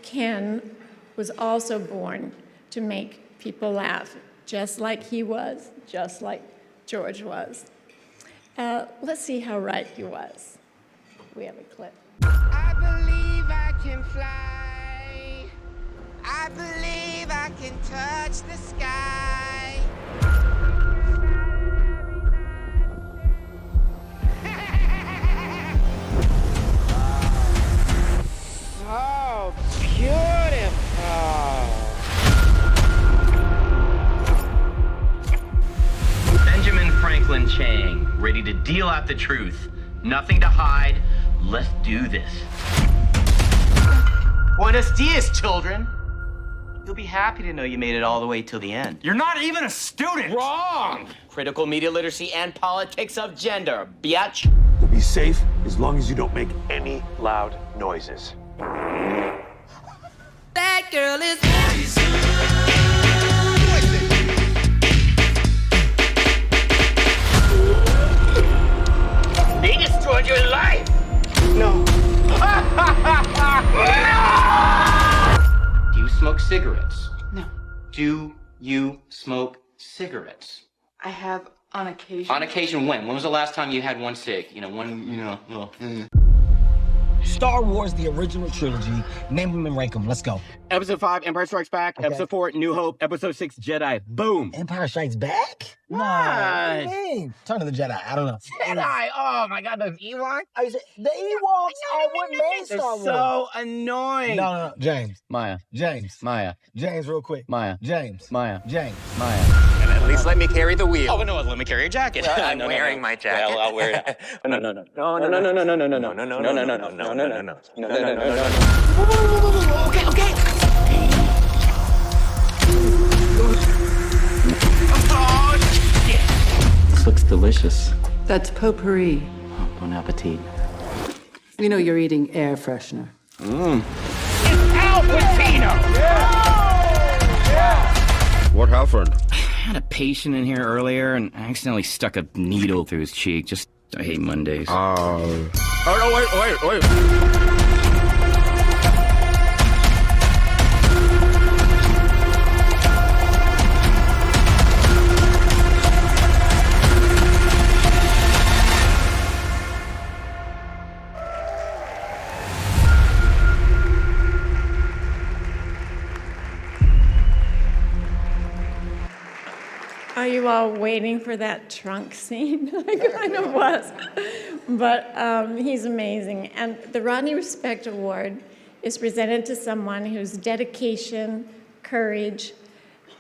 Ken was also born to make people laugh, just like he was, just like George was. Let's see how right he was. We have a clip. I believe I can fly. I believe I can touch the sky. So beautiful. Benjamin Franklin Chang, ready to deal out the truth. Nothing to hide. Let's do this. Buenos dias, children. You'll be happy to know you made it all the way till the end. You're not even a student! Wrong! Critical media literacy and politics of gender, biatch. You'll be safe as long as you don't make any loud noises. That girl is They destroyed your life! No. Do you smoke cigarettes? No. Do you smoke cigarettes? I have on occasion. On occasion when? When was the last time you had one cig? Star Wars, the original trilogy. Name them and rank them. Let's go. Episode 5, Empire Strikes Back. Okay. Episode 4, New Hope. Episode 6, Jedi. Boom. Empire Strikes Back? No. What? What do you mean? Turn of the Jedi. I don't know. Jedi! Oh my god, those Ewoks? The Ewoks are what made They're Star Wars. so annoying. No. James. Maya. James. Maya. James, real quick. Maya. James. Maya. James. Maya. And at least let me carry the wheel. Oh, no, let me carry your jacket. Well, I'm wearing my jacket. Well, I'll wear it out. No. Okay. This looks delicious. That's potpourri. Oh, bon appetit. You know you're eating air freshener. Al Pacino! What happened? I had a patient in here earlier and I accidentally stuck a needle through his cheek. I hate Mondays. Oh, no, wait. Are you all waiting for that trunk scene? I kind of was. But he's amazing. And the Rodney Respect Award is presented to someone whose dedication, courage,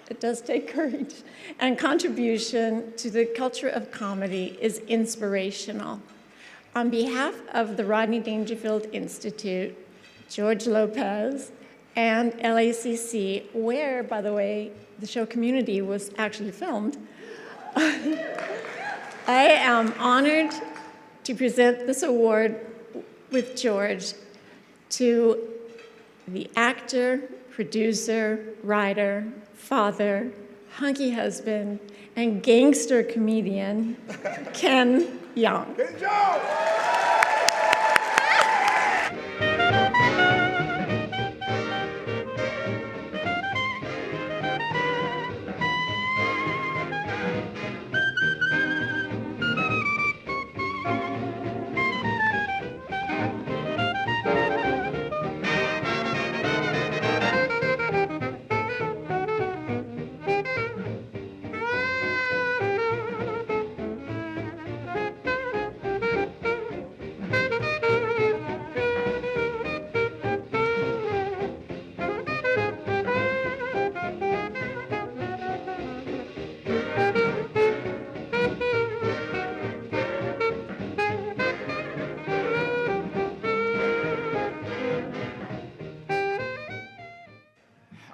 it does take courage, and contribution to the culture of comedy is inspirational. On behalf of the Rodney Dangerfield Institute, George Lopez, and LACC, where, by the way, the show Community was actually filmed, I am honored to present this award with George to the actor, producer, writer, father, hunky husband, and gangster comedian, Ken Jeong. Good job!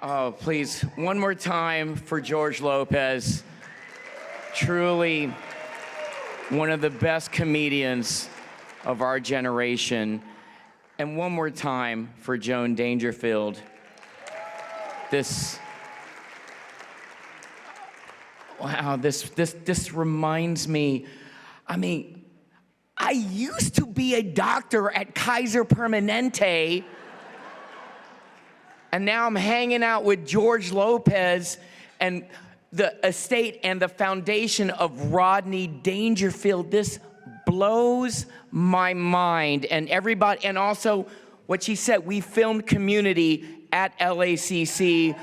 Oh, please, one more time for George Lopez. Truly one of the best comedians of our generation. And one more time for Joan Dangerfield. This reminds me, I mean, I used to be a doctor at Kaiser Permanente, and now I'm hanging out with George Lopez and the estate and the foundation of Rodney Dangerfield. This blows my mind. And everybody, and also what she said, we filmed Community at LACC.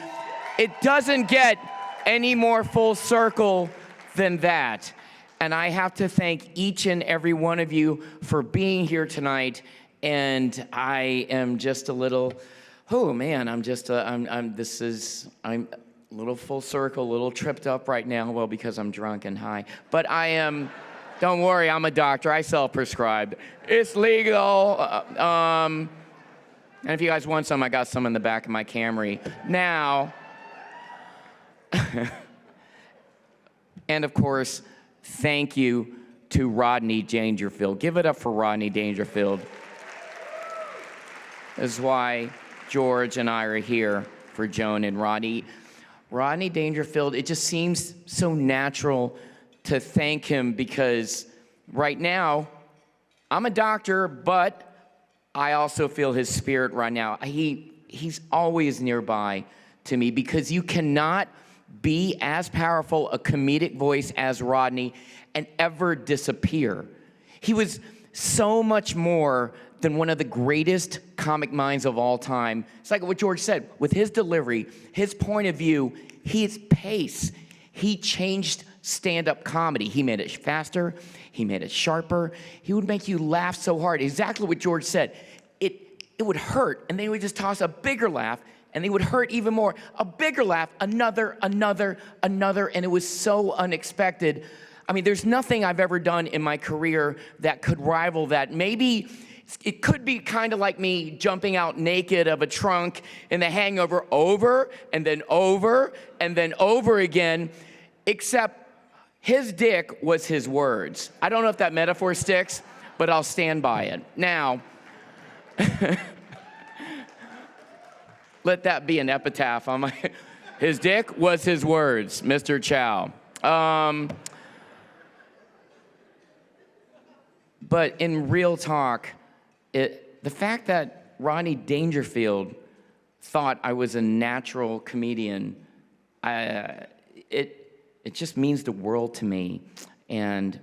It doesn't get any more full circle than that. And I have to thank each and every one of you for being here tonight. And I am just a little, oh man, I'm a little full circle, a little tripped up right now. Well, because I'm drunk and high. But I am, don't worry, I'm a doctor. I self-prescribe. It's legal. And if you guys want some, I got some in the back of my Camry. Now, and of course, thank you to Rodney Dangerfield. Give it up for Rodney Dangerfield. This is why George and I are here for Joan and Rodney. Rodney Dangerfield, it just seems so natural to thank him because right now, I'm a doctor, but I also feel his spirit right now. He's always nearby to me because you cannot be as powerful a comedic voice as Rodney and ever disappear. He was so much more than one of the greatest comic minds of all time. It's like what George said, with his delivery, his point of view, his pace, he changed stand-up comedy. He made it faster, he made it sharper, he would make you laugh so hard. Exactly what George said. It would hurt, and then he would just toss a bigger laugh, and they would hurt even more. A bigger laugh, another, and it was so unexpected. I mean, there's nothing I've ever done in my career that could rival that. Maybe it could be kind of like me jumping out naked of a trunk in The Hangover over and then over and then over again, except his dick was his words. I don't know if that metaphor sticks, but I'll stand by it. Now, let that be an epitaph on my, his dick was his words, Mr. Chow. But in real talk, the fact that Rodney Dangerfield thought I was a natural comedian, it just means the world to me. And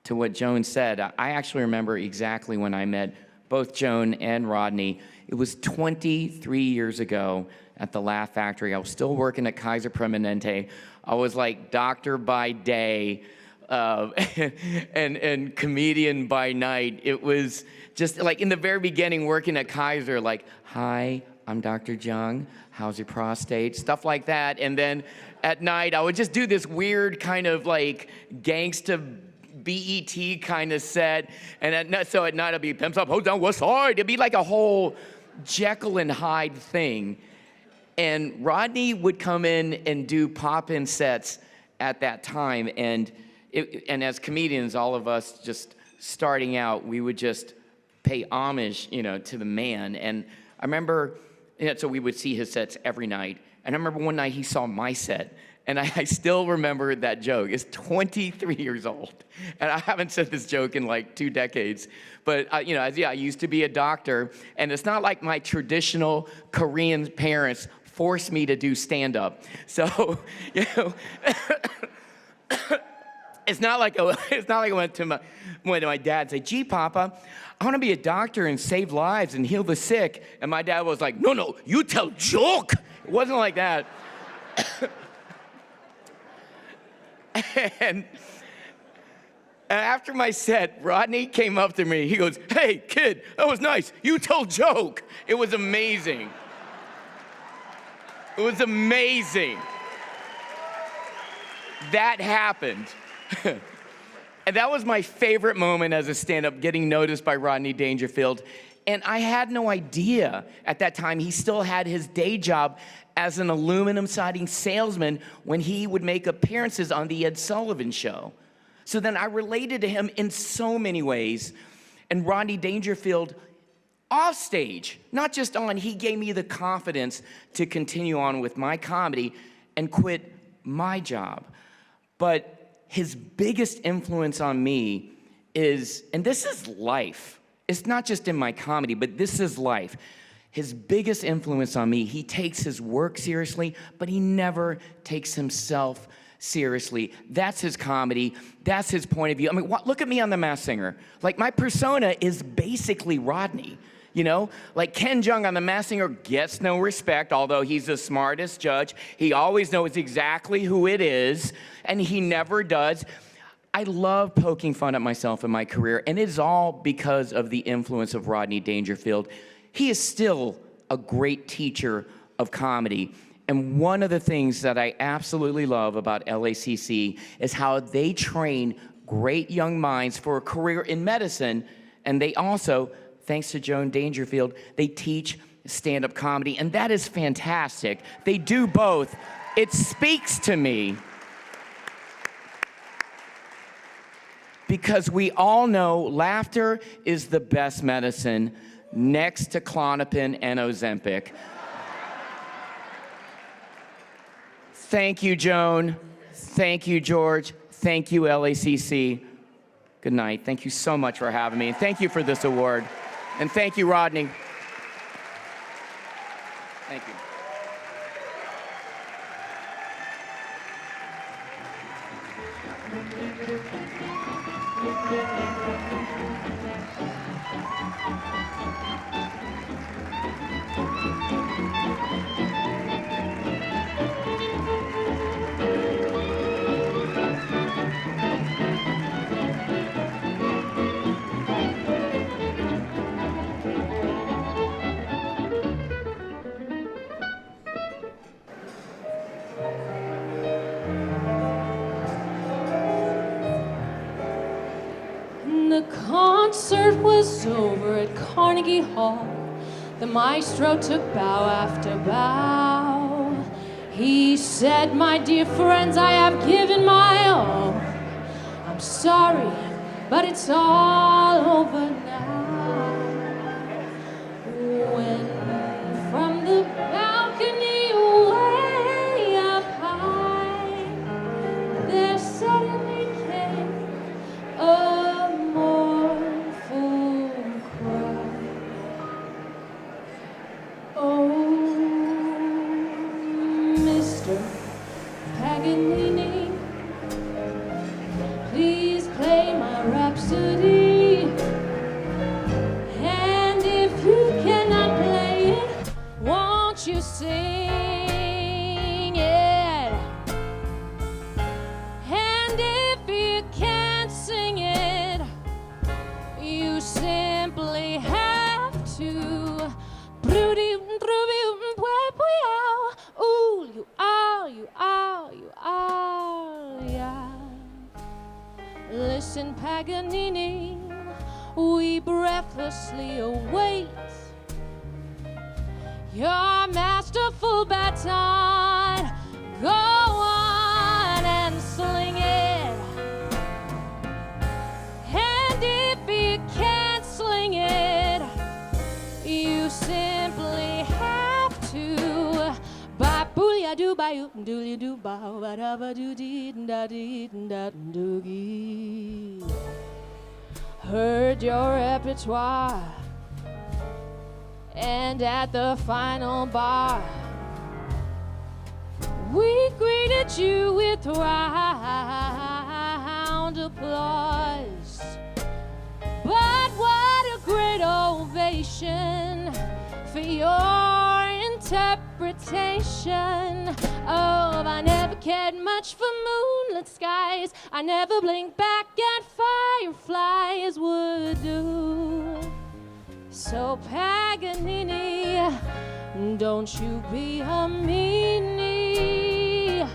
to what Joan said, I actually remember exactly when I met both Joan and Rodney. It was 23 years ago at the Laugh Factory. I was still working at Kaiser Permanente. I was like doctor by day and comedian by night. It was just like in the very beginning working at Kaiser, like, hi, I'm Dr. Jung, how's your prostate? Stuff like that. And then at night, I would just do this weird kind of like gangsta BET kind of set. And so at night, I'd be pimps up, hold down, what's hard? It'd be like a whole Jekyll and Hyde thing. And Rodney would come in and do pop-in sets at that time. And as comedians, all of us just starting out, we would just pay homage, to the man. And I remember, so we would see his sets every night. And I remember one night he saw my set. And I still remember that joke. It's 23 years old. And I haven't said this joke in like 2 decades. But, I used to be a doctor. And it's not like my traditional Korean parents forced me to do stand-up. So, it's not like I went to my dad and said, gee, Papa, I want to be a doctor and save lives and heal the sick. And my dad was like, no, you tell joke. It wasn't like that. And after my set, Rodney came up to me. He goes, hey, kid, that was nice. You tell joke. It was amazing. It was amazing. That happened. And that was my favorite moment as a stand-up, getting noticed by Rodney Dangerfield. And I had no idea at that time he still had his day job as an aluminum siding salesman when he would make appearances on the Ed Sullivan Show. So then I related to him in so many ways. And Rodney Dangerfield, off stage, not just on. He gave me the confidence to continue on with my comedy and quit my job. But his biggest influence on me is, and this is life. It's not just in my comedy, but this is life. His biggest influence on me, he takes his work seriously, but he never takes himself seriously. That's his comedy. That's his point of view. I mean, look at me on The Masked Singer. Like, my persona is basically Rodney. You know, like Ken Jeong on The Masked Singer gets no respect, although he's the smartest judge. He always knows exactly who it is, and he never does. I love poking fun at myself in my career, and it is all because of the influence of Rodney Dangerfield. He is still a great teacher of comedy. And one of the things that I absolutely love about LACC is how they train great young minds for a career in medicine, and they also, thanks to Joan Dangerfield, they teach stand-up comedy, and that is fantastic. They do both. It speaks to me because we all know laughter is the best medicine next to Klonopin and Ozempic. Thank you, Joan. Thank you, George. Thank you, LACC. Good night. Thank you so much for having me. And thank you for this award. And thank you, Rodney. Thank you. The concert was over at Carnegie Hall. The maestro took bow after bow. He said, "My dear friends, I have given my all. I'm sorry, but it's all over now." When from the balcony way up high, there suddenly came a mournful cry. Oh, Mr. Paganini, please play my Rhapsody. And if you cannot play it, won't you sing it? And if you can't sing it, you simply have to. Ooh, you are, yeah. Listen, Paganini, we breathlessly await your masterful baton. Go on and sling it. And if you can't sling it, you simply have to. Ba boolia do ba you do do ba ba da ba do dee da dee da doogie. Heard your repertoire, and at the final bar, we greeted you with round applause. But what a great ovation for your interpretation of "I never cared much for moonlit skies, I never blinked back at fireflies would do." So Paganini, don't you be a meanie.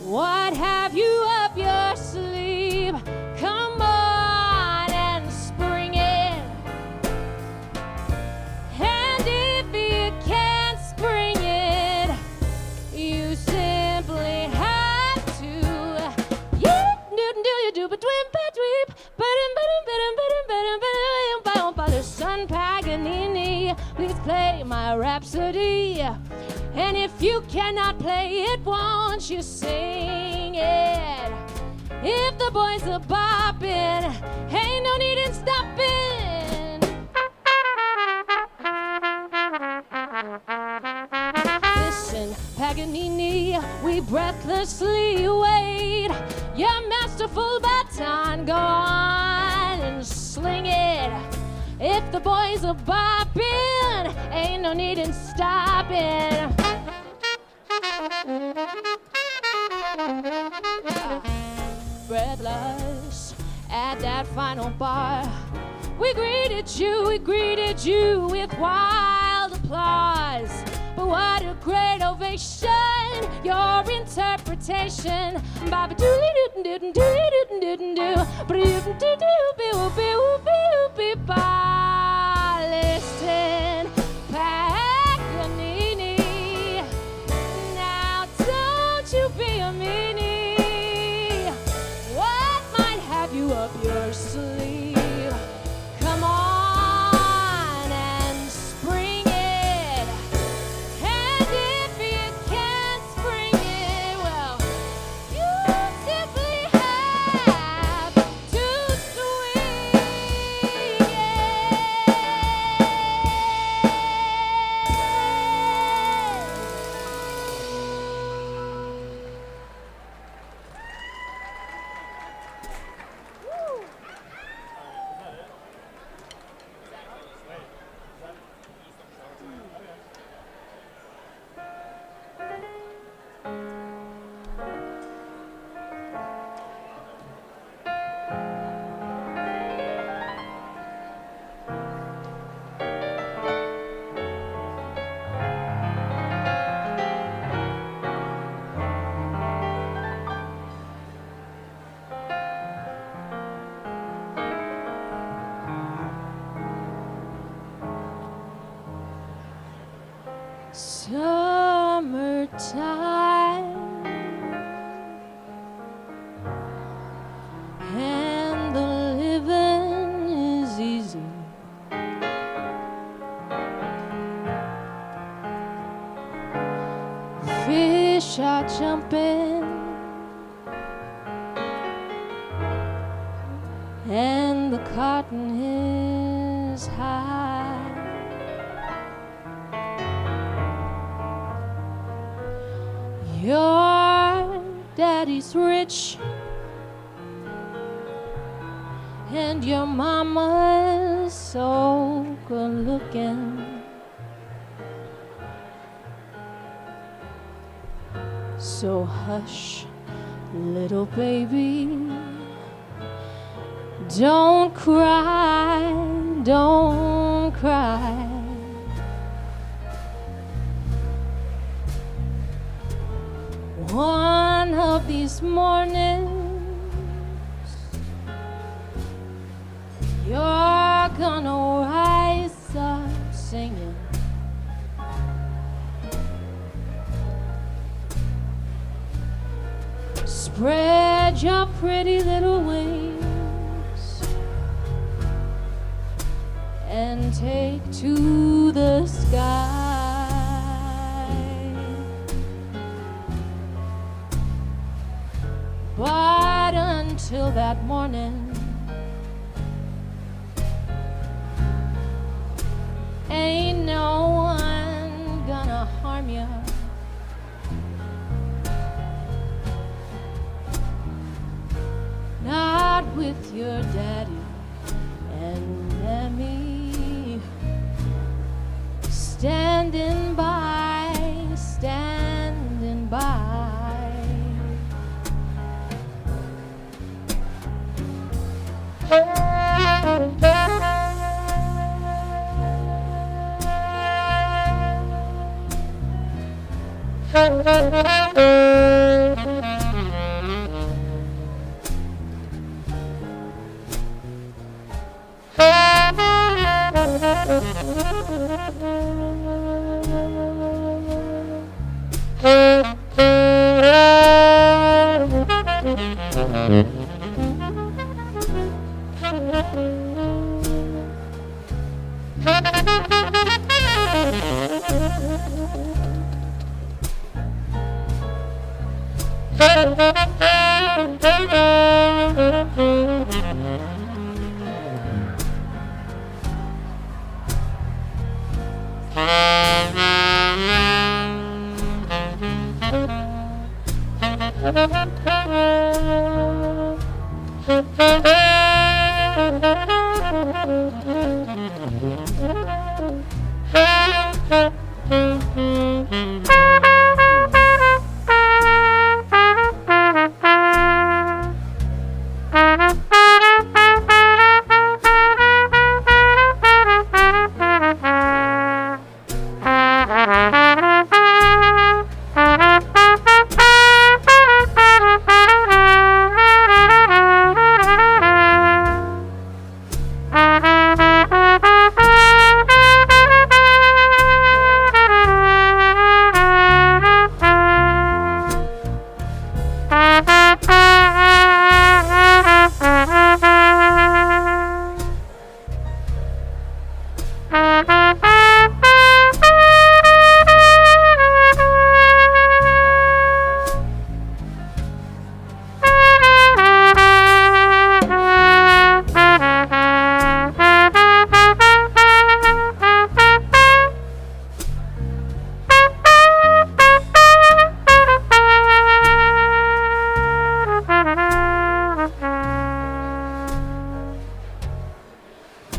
What have you up your sleeve? Come on and spring it. And if you can't spring it, you simply have to. Yeah, do you do between bedweep, listen, Paganini. my rhapsody. And if you cannot play it, won't you sing it? If the boys are bopping, ain't no need in stopping. Listen, Paganini, we breathlessly wait. Your masterful baton, go on and sling it. If the boys are bopping, ain't no need in stopping. Breathless at that final bar, we greeted you with wild applause. But what a great ovation, your interpretation. Baba doodly doo doo doo doo doo doo doo doo doo doo. Listen, Paganini, now don't you be a meanie. What might have you up your sleeve? Come on and spring it. And if you can't spring it, well, you simply have to swing it. Summertime, and the living is easy. Fish are jumping, and the cotton is high. Your daddy's rich, and your mama's so good looking. So hush, little baby, don't cry, don't cry. One of these mornings, you're gonna rise up singing. Spread your pretty little wings and take to the sky. But until that morning, ain't no one gonna harm you. Not with your daddy and mammy standing by, standing by.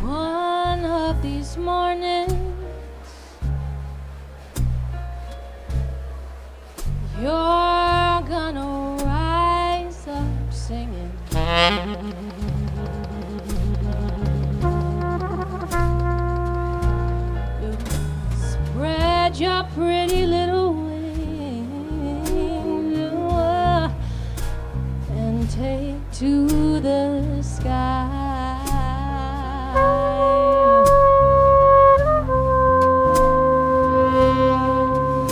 One of these mornings, you're gonna rise up singing. You spread your pretty little wings and take to the sky.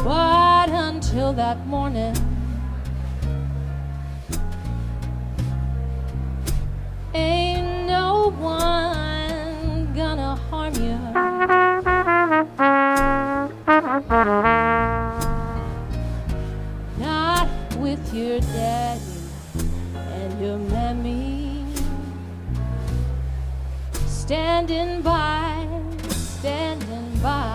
But until that morning, ain't no one gonna harm you. Not with your daddy and your mammy standing by, standing by.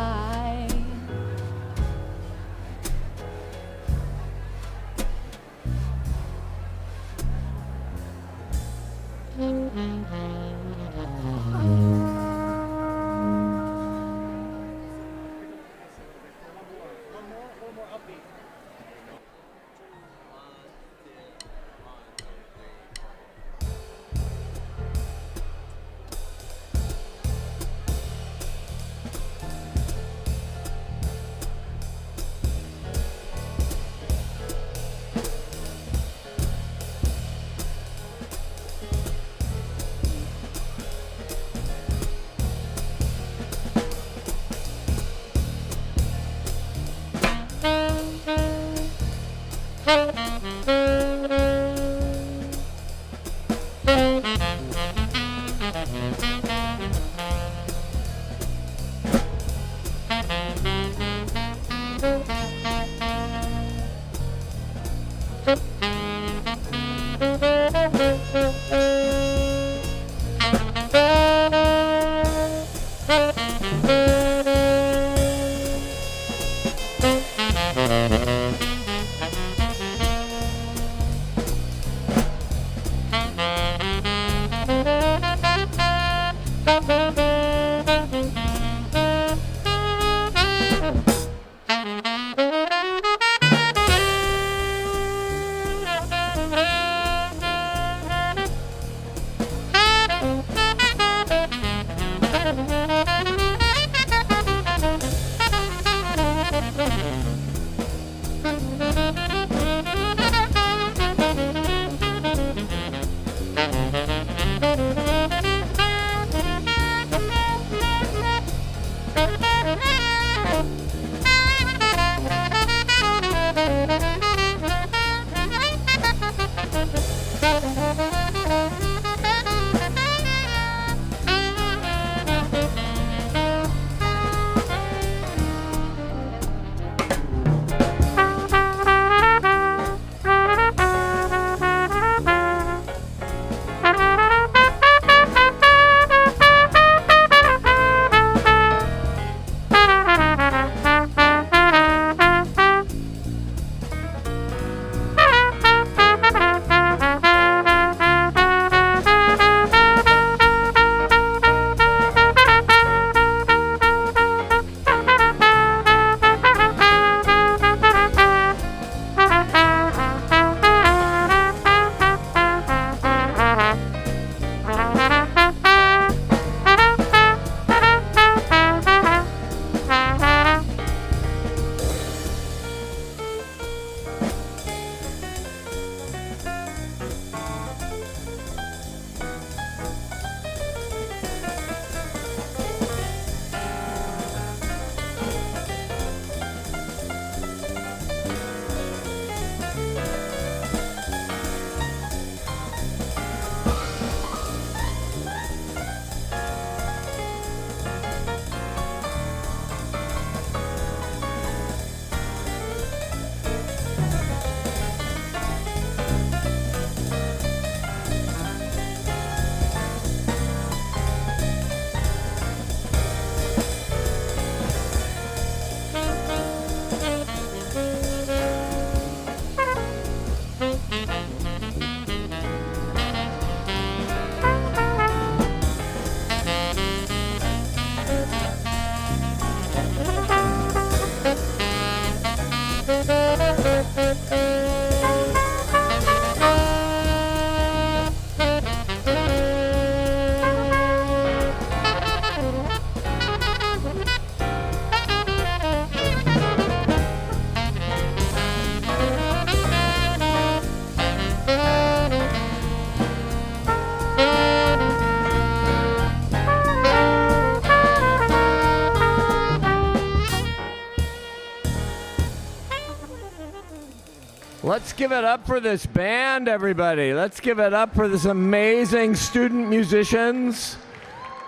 Let's give it up for this band, everybody. Let's give it up for this amazing student musicians.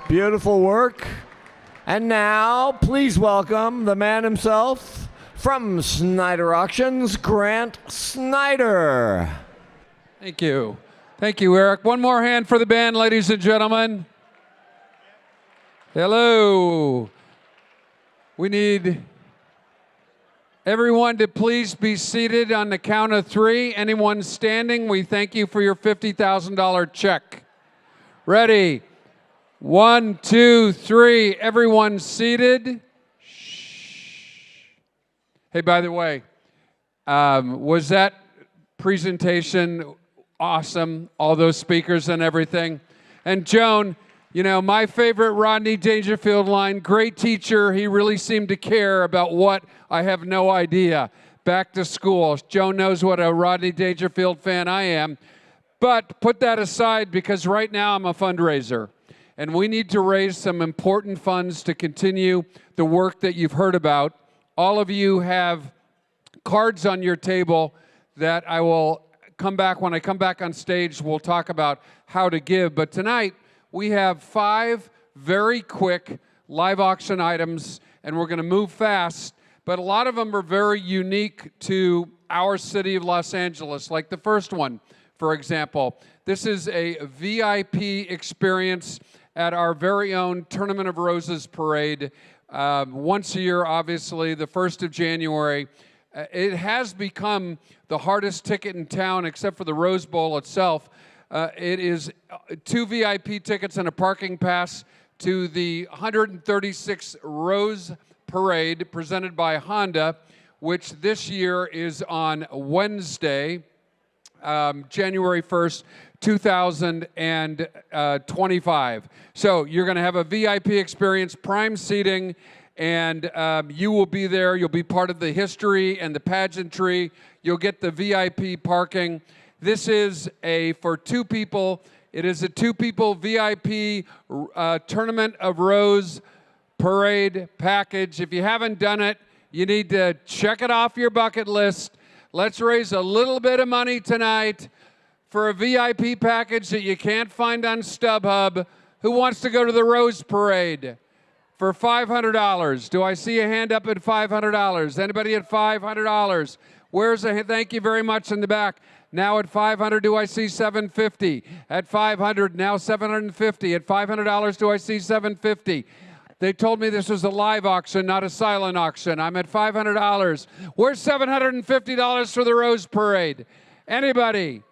Beautiful work. And now, please welcome the man himself from Snyder Auctions, Grant Snyder. Thank you. Thank you, Eric. One more hand for the band, ladies and gentlemen. Hello. We need everyone to please be seated on the count of 3. Anyone standing, we thank you for your $50,000 check. Ready? 1, 2, 3. Everyone seated. Shh. Hey, by the way, was that presentation awesome? All those speakers and everything. And Joan, you know, my favorite Rodney Dangerfield line, great teacher. He really seemed to care about what I have no idea. Back to school. Joan knows what a Rodney Dangerfield fan I am. But put that aside, because right now I'm a fundraiser. And we need to raise some important funds to continue the work that you've heard about. All of you have cards on your table that I will come back, when I come back on stage, we'll talk about how to give. But tonight, we have 5 very quick live auction items, and we're going to move fast, but a lot of them are very unique to our city of Los Angeles. Like the first one, for example, this is a VIP experience at our very own Tournament of Roses parade. Once a year, obviously, the 1st of January. It has become the hardest ticket in town, except for the Rose Bowl itself. It is 2 VIP tickets and a parking pass to the 136 Rose Parade presented by Honda, which this year is on Wednesday, January 1st, 2025. So you're going to have a VIP experience, prime seating, and you will be there. You'll be part of the history and the pageantry. You'll get the VIP parking. This is for 2 people. It is a 2-people VIP Tournament of Rose Parade package. If you haven't done it, you need to check it off your bucket list. Let's raise a little bit of money tonight for a VIP package that you can't find on StubHub. Who wants to go to the Rose Parade for $500? Do I see a hand up at $500? Anybody at $500? Where's a thank you very much in the back? Now at $500, do I see $750? At $500, now $750. At $500, do I see $750? They told me this was a live auction, not a silent auction. I'm at $500. Where's $750 for the Rose Parade? Anybody?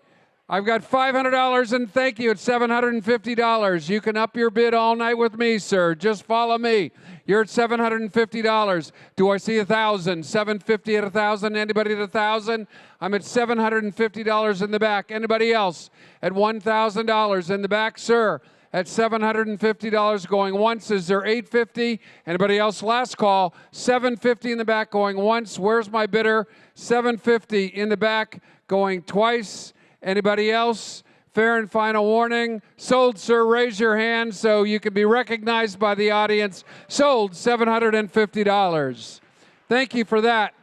I've got $500 and thank you at $750. You can up your bid all night with me, sir. Just follow me. You're at $750. Do I see $1,000? $750 at $1,000? Anybody at $1,000? I'm at $750 in the back. Anybody else at $1,000 in the back, sir? At $750 going once. Is there $850? Anybody else? Last call. $750 in the back going once. Where's my bidder? $750 in the back going twice. Anybody else? Fair and final warning. Sold, sir. Raise your hand so you can be recognized by the audience. Sold, $750. Thank you for that.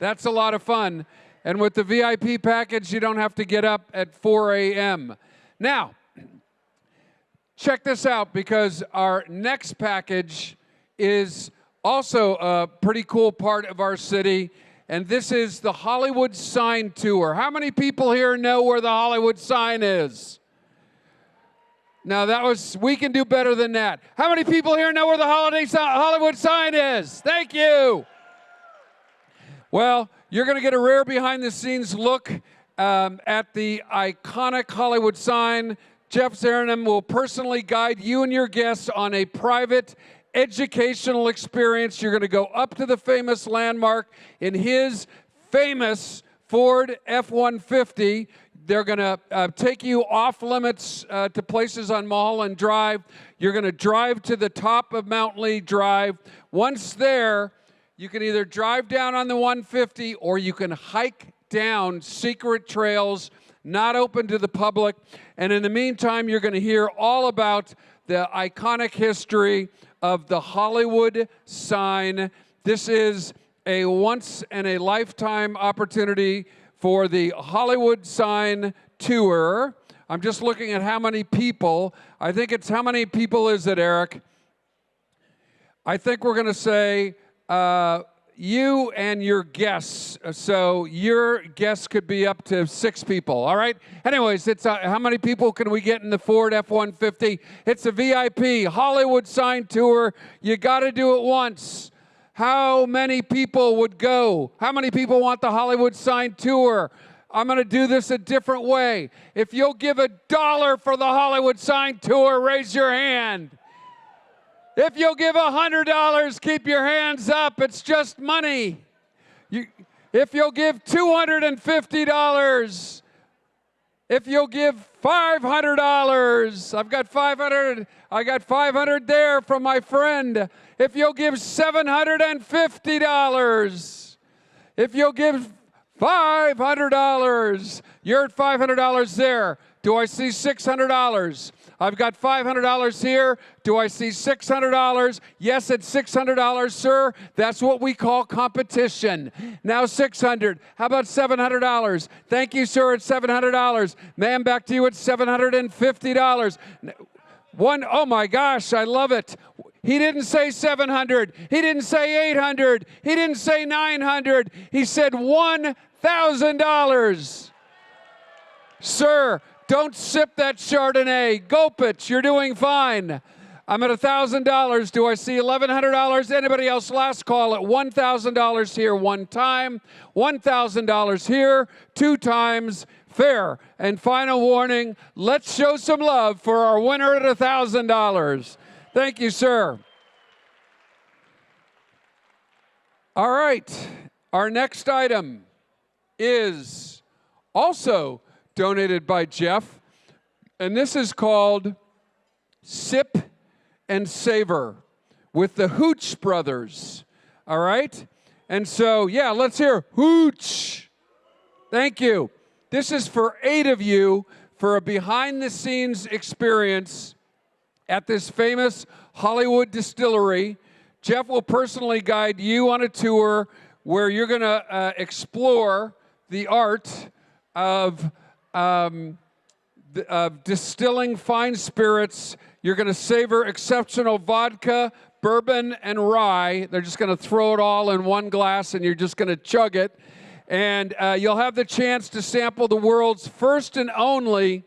That's a lot of fun. And with the VIP package, you don't have to get up at 4 a.m. Now, check this out, because our next package is also a pretty cool part of our city. And this is the Hollywood Sign Tour. How many people here know where the Hollywood Sign is? Now we can do better than that. How many people here know where the Hollywood Sign is? Thank you. Well, you're going to get a rare behind the scenes look at the iconic Hollywood Sign. Jeff Zaranum will personally guide you and your guests on a private educational experience. You're going to go up to the famous landmark in his famous Ford F-150. They're going to take you off limits to places on Mulholland Drive. You're going to drive to the top of Mount Lee Drive. Once there, you can either drive down on the 150 or you can hike down secret trails not open to the public. And in the meantime, you're going to hear all about the iconic history of the Hollywood Sign. This is a once-in-a-lifetime opportunity for the Hollywood Sign Tour. I'm just looking at how many people. I think it's, how many people is it, Eric? I think we're going to say you and your guests. So your guests could be up to 6 people, all right? Anyways, it's how many people can we get in the Ford F-150? It's a VIP Hollywood Sign Tour. You got to do it once. How many people would go? How many people want the Hollywood Sign Tour? I'm going to do this a different way. If you'll give $1 for the Hollywood Sign Tour, raise your hand. If you'll give $100, keep your hands up. It's just money. If you'll give $250, if you'll give $500, I've got 500. I got 500 there from my friend. If you'll give $750, if you'll give $500, you're at $500 there. Do I see $600? I've got $500 here. Do I see $600? Yes, it's $600, sir. That's what we call competition. Now $600. How about $700? Thank you, sir. It's $700. Ma'am, back to you at $750. Oh my gosh, I love it. He didn't say 700. He didn't say 800. He didn't say 900. He said $1,000. Sir, don't sip that Chardonnay. Gulp it. You're doing fine. I'm at $1,000. Do I see $1,100? Anybody else? Last call at $1,000 here one time. $1,000 here 2 times. Fair. And final warning, let's show some love for our winner at $1,000. Thank you, sir. All right. Our next item is also donated by Jeff, and this is called Sip and Savor with the Hooch Brothers. All right? And so, yeah, let's hear Hooch. Thank you. This is for 8 of you for a behind-the-scenes experience at this famous Hollywood distillery. Jeff will personally guide you on a tour where you're going to explore the art of distilling fine spirits. You're going to savor exceptional vodka, bourbon, and rye. They're just going to throw it all in one glass, and you're just going to chug it. And you'll have the chance to sample the world's first and only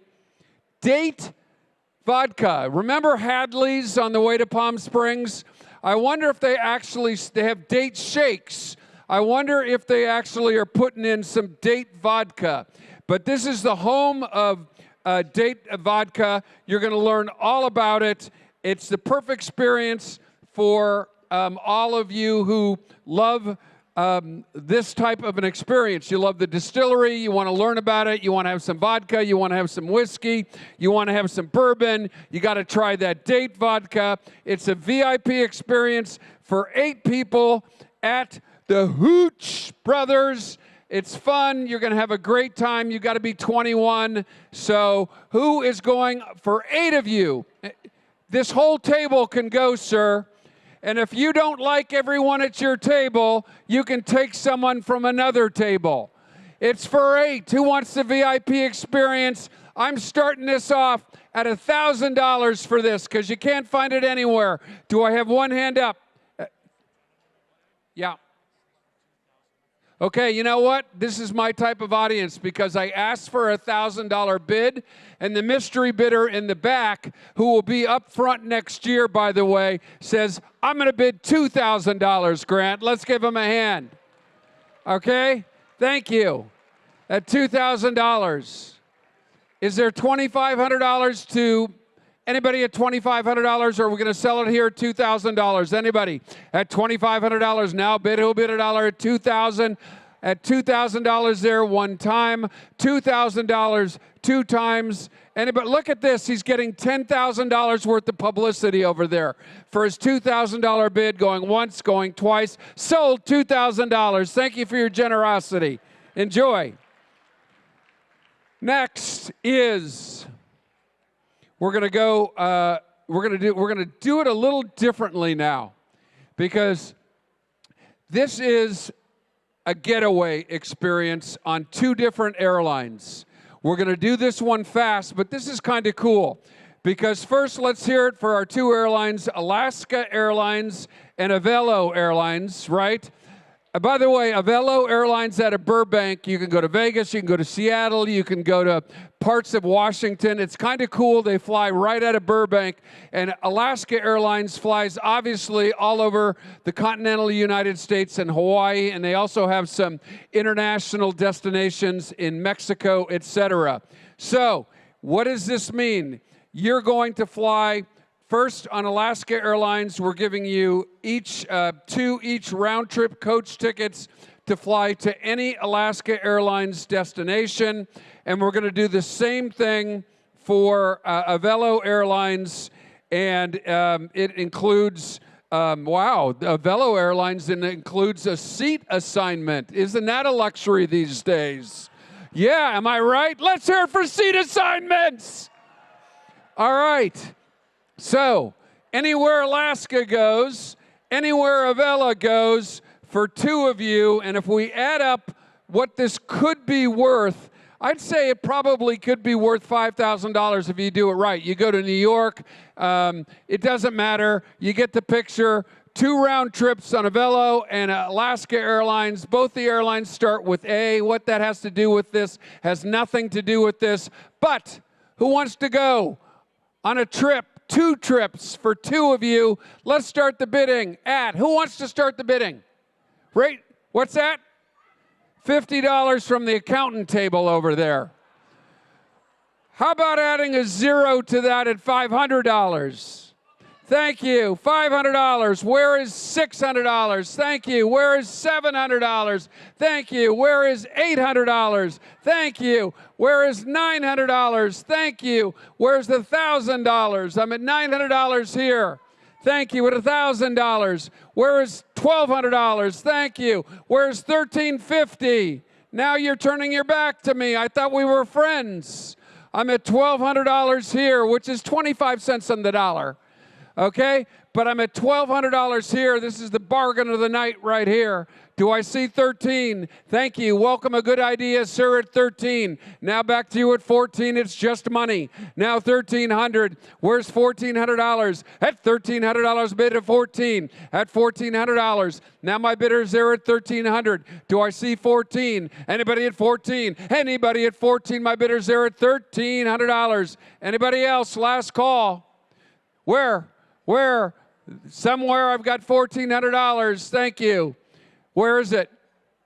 date vodka. Remember Hadley's on the way to Palm Springs? I wonder if they have date shakes. I wonder if they actually are putting in some date vodka. But this is the home of date vodka. You're going to learn all about it. It's the perfect experience for all of you who love this type of an experience. You love the distillery, you want to learn about it, you want to have some vodka, you want to have some whiskey, you want to have some bourbon, you got to try that date vodka. It's a VIP experience for 8 people at the Hooch Brothers. It's fun. You're going to have a great time. You got to be 21. So who is going for 8 of you? This whole table can go, sir. And if you don't like everyone at your table, you can take someone from another table. It's for 8. Who wants the VIP experience? I'm starting this off at $1,000 for this because you can't find it anywhere. Do I have one hand up? Yeah. Okay, you know what? This is my type of audience because I asked for a $1,000 bid, and the mystery bidder in the back, who will be up front next year, by the way, says, I'm going to bid $2,000, Grant. Let's give him a hand. Okay? Thank you. At $2,000. Is there $2,500 to anybody at $2,500, or are we going to sell it here at $2,000? Anybody at $2,500 now bid? Who'll bid $1 at $2,000? At $2,000 there one time, $2,000 2 times. Anybody? Look at this. He's getting $10,000 worth of publicity over there for his $2,000 bid, going once, going twice. Sold $2,000. Thank you for your generosity. Enjoy. Next is we're going to go. We're going to do it a little differently now, because this is a getaway experience on 2 different airlines. We're going to do this one fast, but this is kind of cool. Because first, let's hear it for our 2 airlines, Alaska Airlines and Avelo Airlines, right? By the way, Avelo Airlines out of Burbank. You can go to Vegas, you can go to Seattle, you can go to parts of Washington. It's kind of cool. They fly right out of Burbank. And Alaska Airlines flies obviously all over the continental United States and Hawaii, and they also have some international destinations in Mexico, etc. So, what does this mean? You're going to fly first on Alaska Airlines. We're giving you each 2 round-trip coach tickets to fly to any Alaska Airlines destination. And we're going to do the same thing for Avelo Airlines. And it includes, Avelo Airlines, and it includes a seat assignment. Isn't that a luxury these days? Yeah, am I right? Let's hear it for seat assignments. All right. So, anywhere Alaska goes, anywhere Avelo goes, for 2 of you, and if we add up what this could be worth, I'd say it probably could be worth $5,000 if you do it right. You go to New York, it doesn't matter, you get the picture. 2 round trips on Avelo and Alaska Airlines. Both the airlines start with A. What that has to do with this has nothing to do with this. But who wants to go on a trip? 2 trips for 2 of you. Let's start the bidding at, who wants to start the bidding? Right, what's that? $50 from the accountant table over there. How about adding a 0 to that at $500? Thank you, $500. Where is $600? Thank you. Where is $700? Thank you. Where is $800? Thank you. Where is $900? Thank you. Where's the $1,000? I'm at $900 here. Thank you. At $1,000. Where is $1,200? Thank you. Where's $1,350? Now you're turning your back to me. I thought we were friends. I'm at $1,200 here, which is 25 cents on the dollar. Okay? But I'm at $1,200 here. This is the bargain of the night right here. Do I see 13? Thank you. Welcome a good idea, sir, at 13. Now back to you at 14. It's just money. Now 1,300. Where's $1,400? At $1,300 bid at 14. At $1,400. Now my bidder's there at 1,300. Do I see 14? Anybody at 14? Anybody at 14? My bidder's there at $1,300. Anybody else? Last call. Where? Somewhere I've got $1,400. Thank you. Where is it?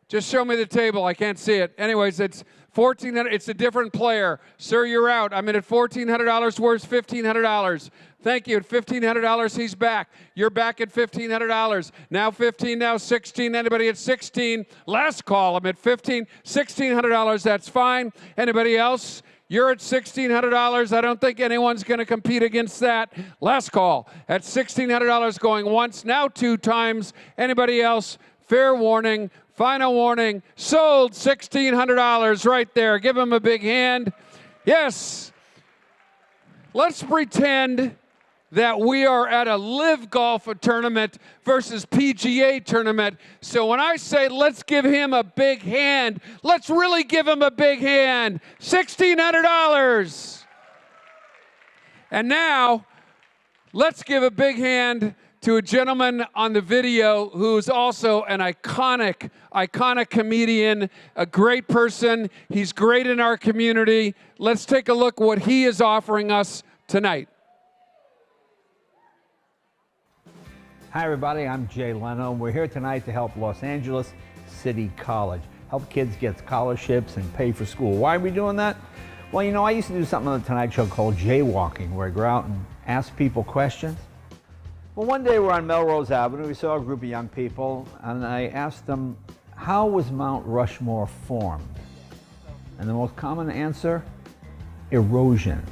Just show me the table. I can't see it. Anyways, it's $1,400. It's a different player. Sir, you're out. I'm in at $1,400. Where's $1,500? Thank you. At $1,500, he's back. You're back at $1,500. Now 15, now 16. Anybody at 16? Last call. I'm at 15. $1,600. That's fine. Anybody else? You're at $1,600. I don't think anyone's going to compete against that. Last call. At $1,600 going once, now 2 times. Anybody else? Fair warning. Final warning. Sold. $1,600 right there. Give him a big hand. Yes. Let's pretend that we are at a live golf tournament versus PGA tournament. So when I say let's give him a big hand, let's really give him a big hand. $1,600. And now, let's give a big hand to a gentleman on the video who's also an iconic comedian, a great person. He's great in our community. Let's take a look what he is offering us tonight. Hi everybody, I'm Jay Leno. We're here tonight to help Los Angeles City College. Help kids get scholarships and pay for school. Why are we doing that? Well, you know, I used to do something on the Tonight Show called jaywalking, where I go out and ask people questions. Well, one day we're on Melrose Avenue. We saw a group of young people, and I asked them, how was Mount Rushmore formed? And the most common answer, erosion.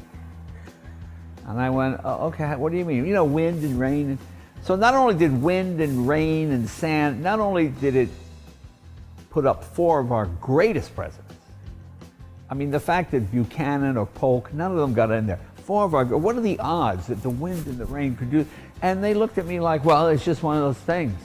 And I went, oh, okay, what do you mean? You know, wind and rain. So not only did wind and rain and sand, not only did it put up 4 of our greatest presidents. I mean, the fact that Buchanan or Polk, none of them got in there. 4 of our, what are the odds that the wind and the rain could do? And they looked at me like, well, it's just one of those things.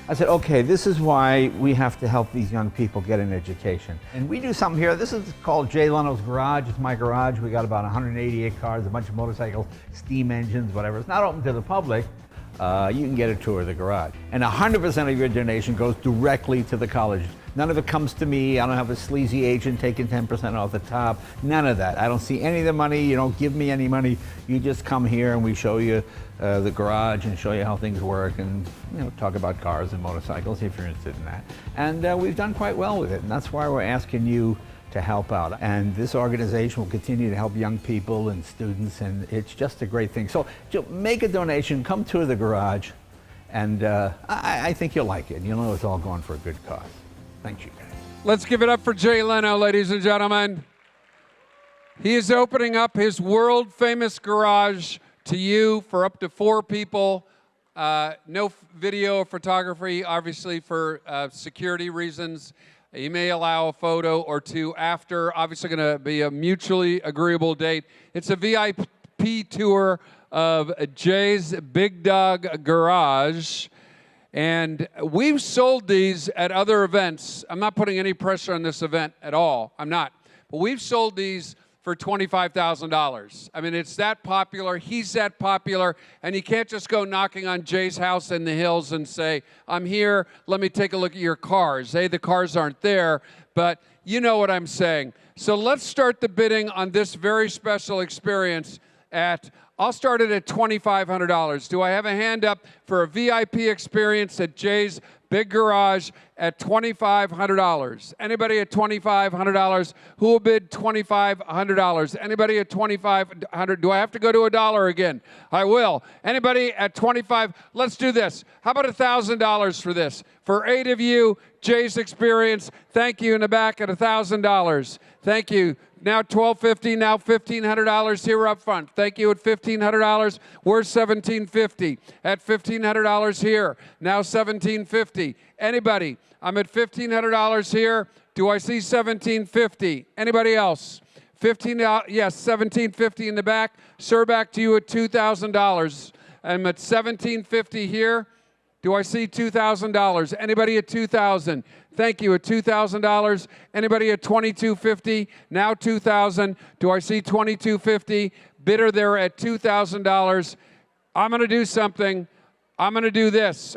I said, okay, this is why we have to help these young people get an education. And we do something here. This is called Jay Leno's Garage. It's my garage. We got about 188 cars, a bunch of motorcycles, steam engines, whatever. It's not open to the public. You can get a tour of the garage. And 100% of your donation goes directly to the college. None of it comes to me. I don't have a sleazy agent taking 10% off the top. None of that. I don't see any of the money. You don't give me any money. You just come here and we show you the garage and show you how things work and talk about cars and motorcycles if you're interested in that. And we've done quite well with it. And that's why we're asking you to help out. And this organization will continue to help young people and students, and it's just a great thing. So make a donation, come tour the garage, and I think you'll like it. You'll know it's all going for a good cause. Thank you, guys. Let's give it up for Jay Leno, ladies and gentlemen. He is opening up his world-famous garage to you for up to 4 people. No video or photography, obviously, for security reasons. He may allow a photo or 2 after. Obviously going to be a mutually agreeable date. It's a VIP tour of Jay's Big Dog Garage. And we've sold these at other events. I'm not putting any pressure on this event at all. I'm not. But we've sold these for $25,000. I mean, it's that popular. He's that popular. And you can't just go knocking on Jay's house in the hills and say, I'm here. Let me take a look at your cars. Hey, the cars aren't there, but you know what I'm saying. So let's start the bidding on this very special experience I'll start it at $2,500. Do I have a hand up for a VIP experience at Jay's Big Garage at $2,500? Anybody at $2,500? Who will bid $2,500? Anybody at $2,500? Do I have to go to $1 again? I will. Anybody at $2,500? Let's do this. How about $1,000 for this? For 8 of you, Jay's experience. Thank you in the back at $1,000. Thank you. Now $1,250, now $1,500 here up front. Thank you at $1,500. We're $1,750 at $1,500 here. Now $1,750. Anybody? I'm at $1,500 here. Do I see $1,750? Anybody else? Yes, $1,750 in the back. Sir, back to you at $2,000. I'm at $1,750 here. Do I see $2,000? Anybody at $2,000? Thank you. At $2,000. Anybody at $2,250? Now $2,000. Do I see $2,250? Bidder there at $2,000. I'm going to do something. I'm going to do this.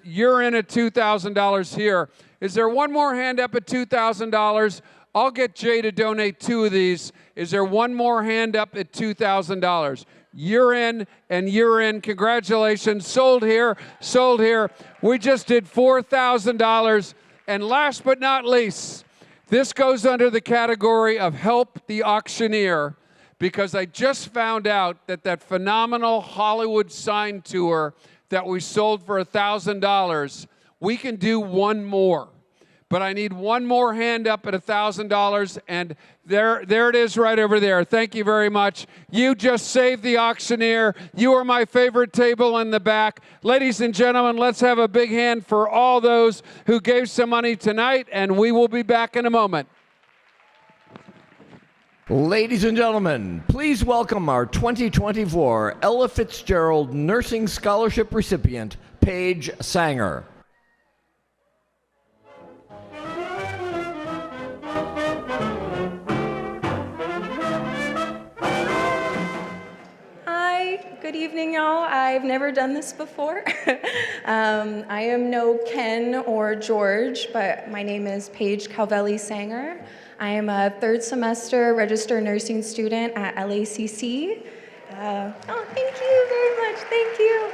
You're in at $2,000 here. Is there one more hand up at $2,000? I'll get Jay to donate 2 of these. Is there one more hand up at $2,000? You're in, and you're in. Congratulations. Sold here, sold here. We just did $4,000. And last but not least, this goes under the category of Help the Auctioneer, because I just found out that phenomenal Hollywood sign tour that we sold for $1,000, we can do one more. But I need one more hand up at $1,000, and there it is right over there. Thank you very much. You just saved the auctioneer. You are my favorite table in the back. Ladies and gentlemen, let's have a big hand for all those who gave some money tonight, and we will be back in a moment. Ladies and gentlemen, please welcome our 2024 Ella Fitzgerald Nursing Scholarship recipient, Paige Sanger. Good evening, y'all. I've never done this before. I am no Ken or George, but my name is Paige Calvelli Sanger. I am a 3rd semester registered nursing student at LACC. Thank you very much. Thank you.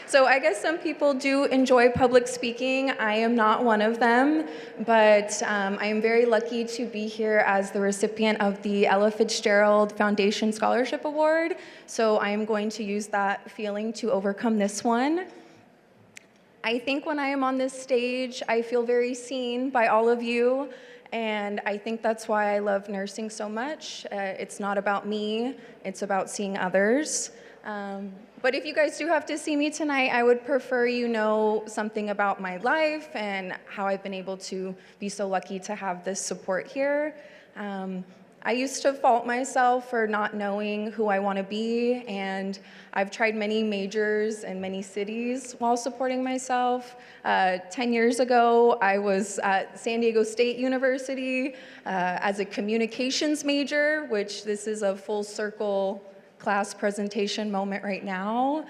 So I guess some people do enjoy public speaking. I am not one of them, but I am very lucky to be here as the recipient of the Ella Fitzgerald Foundation Scholarship Award. So I am going to use that feeling to overcome this one. I think when I am on this stage, I feel very seen by all of you, and I think that's why I love nursing so much. It's not about me, it's about seeing others. But if you guys do have to see me tonight, I would prefer you know something about my life and how I've been able to be so lucky to have this support here. I used to fault myself for not knowing who I want to be, and I've tried many majors in many cities while supporting myself. 10 years ago, I was at San Diego State University as a communications major, which this is a full circle class presentation moment right now.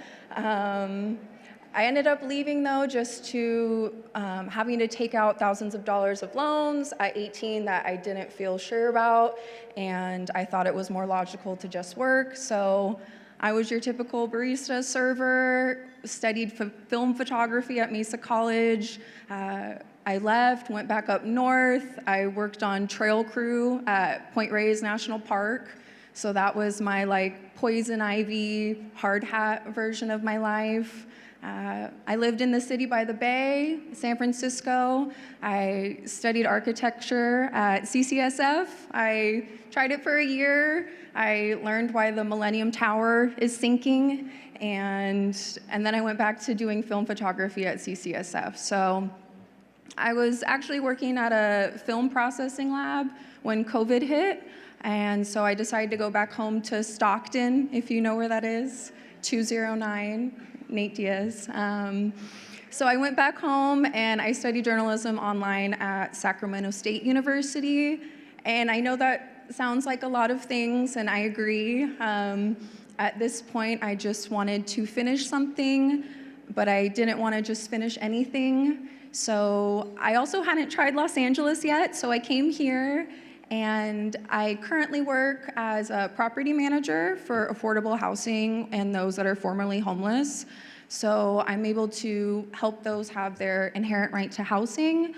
I ended up leaving though just to having to take out thousands of dollars of loans at 18 that I didn't feel sure about, and I thought it was more logical to just work. So I was your typical barista server, studied film photography at Mesa College. I left, went back up north. I worked on trail crew at Point Reyes National Park. So that was my like poison ivy, hard hat version of my life. I lived in the city by the bay, San Francisco. I studied architecture at CCSF. I tried it for a year. I learned why the Millennium Tower is sinking, and then I went back to doing film photography at CCSF. So I was actually working at a film processing lab when COVID hit, and so I decided to go back home to Stockton, if you know where that is, 209. Nate Diaz. So I went back home and I studied journalism online at Sacramento State University. And I know that sounds like a lot of things, and I agree. At this point, I just wanted to finish something, but I didn't want to just finish anything. So I also hadn't tried Los Angeles yet, so I came here. And I currently work as a property manager for affordable housing and those that are formerly homeless. So I'm able to help those have their inherent right to housing.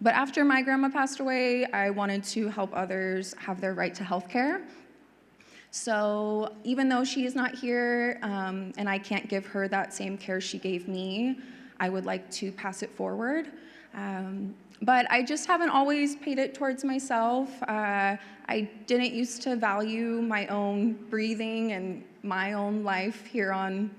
But after my grandma passed away, I wanted to help others have their right to healthcare. So even though she is not here and I can't give her that same care she gave me, I would like to pass it forward. But I just haven't always paid it towards myself. I didn't used to value my own breathing and my own life here on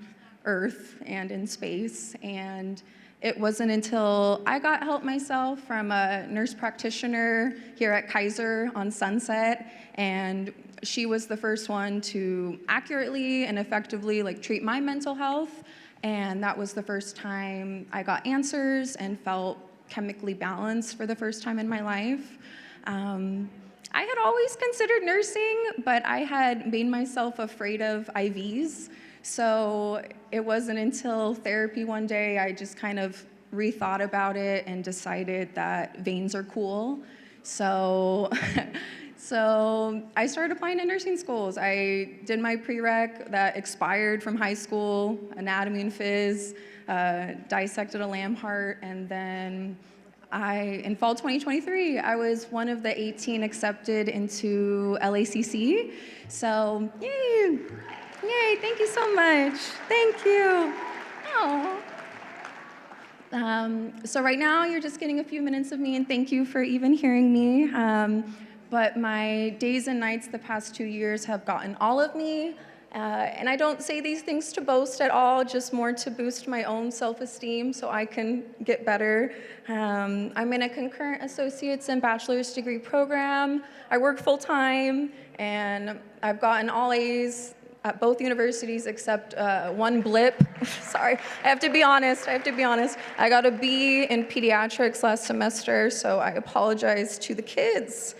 Earth and in space. And it wasn't until I got help myself from a nurse practitioner here at Kaiser on Sunset, and she was the first one to accurately and effectively treat my mental health. And that was the first time I got answers and felt chemically balanced for the first time in my life. I had always considered nursing, but I had made myself afraid of IVs. So it wasn't until therapy one day I just kind of rethought about it and decided that veins are cool. So I started applying to nursing schools. I did my prereq that expired from high school, anatomy and phys, dissected a lamb heart, and then in fall 2023, I was one of the 18 accepted into LACC. So, yay, thank you so much. Thank you. Oh. So right now, you're just getting a few minutes of me, and thank you for even hearing me. But my days and nights the past 2 years have gotten all of me. And I don't say these things to boast at all, just more to boost my own self-esteem so I can get better. I'm in a concurrent associate's and bachelor's degree program. I work full-time, and I've gotten all A's at both universities except one blip. Sorry, I have to be honest. I got a B in pediatrics last semester, so I apologize to the kids.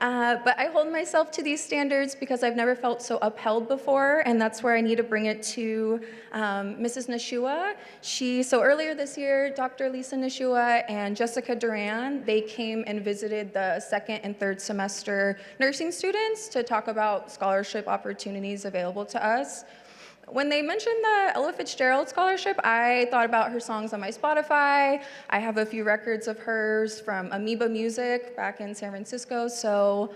But I hold myself to these standards because I've never felt so upheld before, and that's where I need to bring it to Mrs. Nashua. So earlier this year, Dr. Lisa Nashua and Jessica Duran, they came and visited the second and third semester nursing students to talk about scholarship opportunities available to us. When they mentioned the Ella Fitzgerald Scholarship, I thought about her songs on my Spotify. I have a few records of hers from Amoeba Music back in San Francisco. So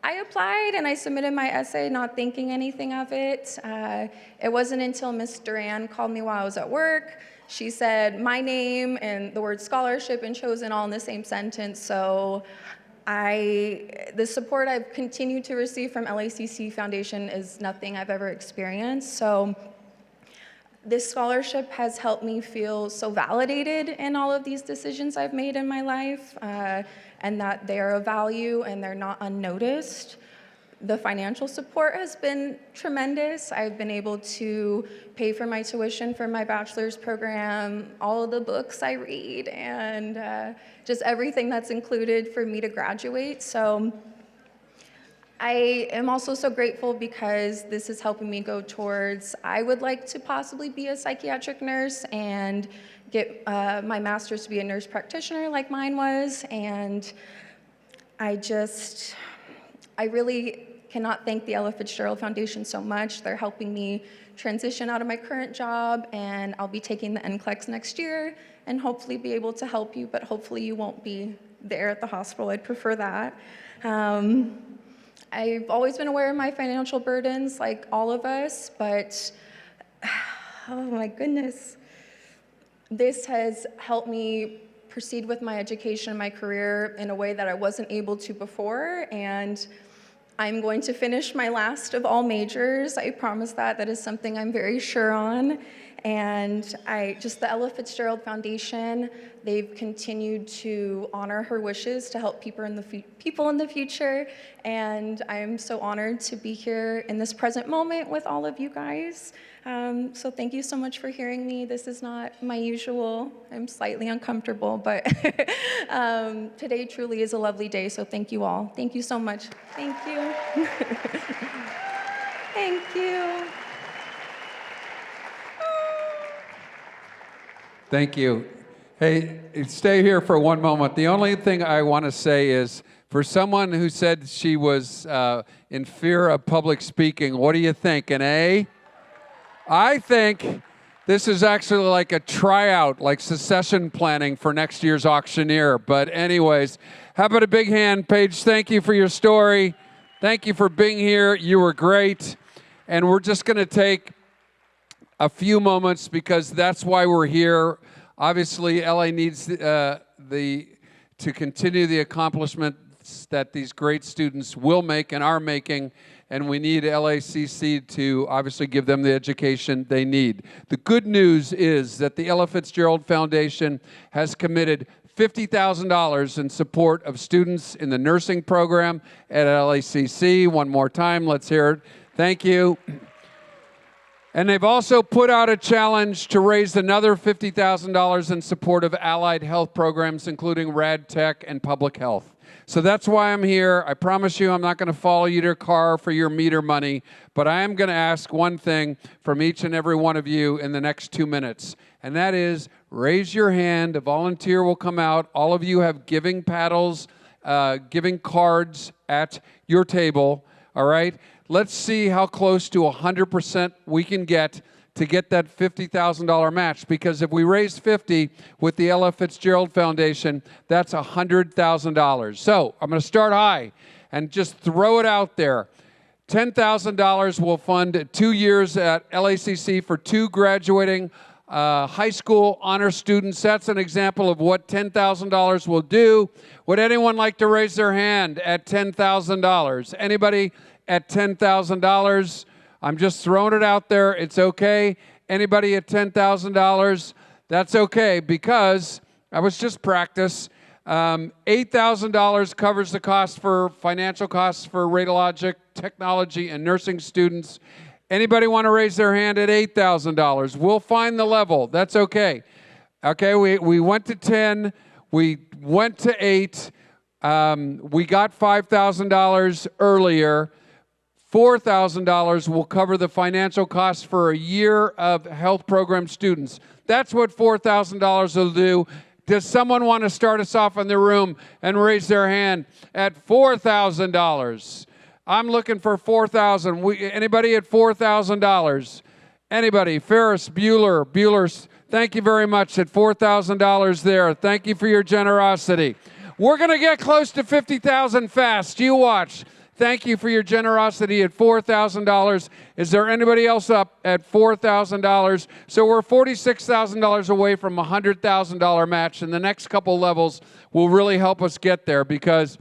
I applied and I submitted my essay not thinking anything of it. It wasn't until Miss Duran called me while I was at work. She said my name and the word scholarship and chosen all in the same sentence. So the support I've continued to receive from LACC Foundation is nothing I've ever experienced. So This scholarship has helped me feel so validated in all of these decisions I've made in my life, and that they are of value and they're not unnoticed. The financial support has been tremendous. I've been able to pay for my tuition for my bachelor's program, all of the books I read, and just everything that's included for me to graduate. So I am also so grateful because this is helping me go towards, I would like to possibly be a psychiatric nurse and get my master's to be a nurse practitioner like mine was. And I really cannot thank the Ella Fitzgerald Foundation so much. They're helping me transition out of my current job, and I'll be taking the NCLEX next year and hopefully be able to help you, but hopefully you won't be there at the hospital. I'd prefer that. I've always been aware of my financial burdens, like all of us, but oh my goodness. This has helped me proceed with my education and my career in a way that I wasn't able to before, and I'm going to finish my last of all majors. I promise that. That is something I'm very sure on. And the Ella Fitzgerald Foundation, they've continued to honor her wishes to help people in the future. And I'm so honored to be here in this present moment with all of you guys. So thank you so much for hearing me. This is not my usual. I'm slightly uncomfortable, but today truly is a lovely day. So thank you all. Thank you so much. Thank you. Thank you. Thank you. Hey, stay here for one moment. The only thing I want to say is, for someone who said she was in fear of public speaking, what do you think, an A? I think this is actually like a tryout, like succession planning for next year's auctioneer. But anyways, how about a big hand, Paige? Thank you for your story. Thank you for being here. You were great. And we're just going to take a few moments because that's why we're here. Obviously, LA needs to continue the accomplishments that these great students will make and are making, and we need LACC to obviously give them the education they need. The good news is that the Ella Fitzgerald Foundation has committed $50,000 in support of students in the nursing program at LACC. One more time, let's hear it. Thank you. And they've also put out a challenge to raise another $50,000 in support of allied health programs, including rad tech and public health. So that's why I'm here. I promise you I'm not going to follow you to your car for your meter money, but I am going to ask one thing from each and every one of you in the next 2 minutes, and that is raise your hand. A volunteer will come out. All of you have giving paddles, giving cards at your table, all right? Let's see how close to 100% we can get to get that $50,000 match, because if we raise 50 with the Ella Fitzgerald Foundation, that's $100,000. So I'm going to start high and just throw it out there. $10,000 will fund 2 years at LACC for 2 graduating high school honor students. That's an example of what $10,000 will do. Would anyone like to raise their hand at $10,000? Anybody at $10,000? I'm just throwing it out there. It's okay. Anybody at $10,000? That's okay, because I was just practice. $8,000 covers the financial costs for radiologic, technology, and nursing students. Anybody want to raise their hand at $8,000? We'll find the level. That's okay. Okay, we went to 10. We went to 8. We got $5,000 earlier. $4,000 will cover the financial costs for a year of health program students. That's what $4,000 will do. Does someone want to start us off in the room and raise their hand at $4,000? I'm looking for $4,000. Anybody at $4,000? Anybody? Ferris Bueller. Bueller's. Thank you very much at $4,000 there. Thank you for your generosity. We're going to get close to $50,000 fast. You watch. Thank you for your generosity at $4,000. Is there anybody else up at $4,000? So we're $46,000 away from a $100,000 match, and the next couple levels will really help us get there, because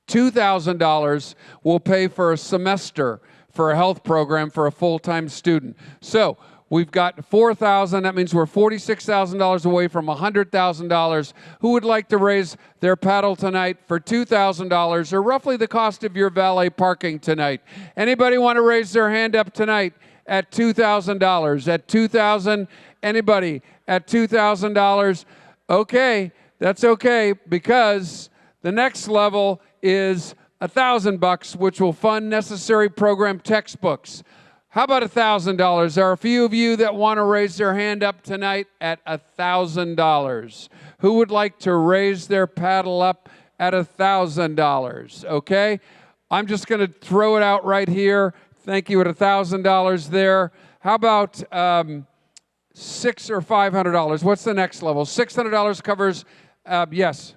$2,000 will pay for a semester for a health program for a full-time student. So We've got 4,000. That means we're $46,000 away from $100,000. Who would like to raise their paddle tonight for $2,000, or roughly the cost of your valet parking tonight? Anybody want to raise their hand up tonight at $2,000? At $2,000? Anybody at $2,000? Okay, that's okay, because the next level is $1,000, which will fund necessary program textbooks. How about $1,000? There are a few of you that want to raise their hand up tonight at $1,000. Who would like to raise their paddle up at $1,000? Okay, I'm just going to throw it out right here. Thank you at $1,000 there. How about $600 or $500? What's the next level? $600 covers, yes.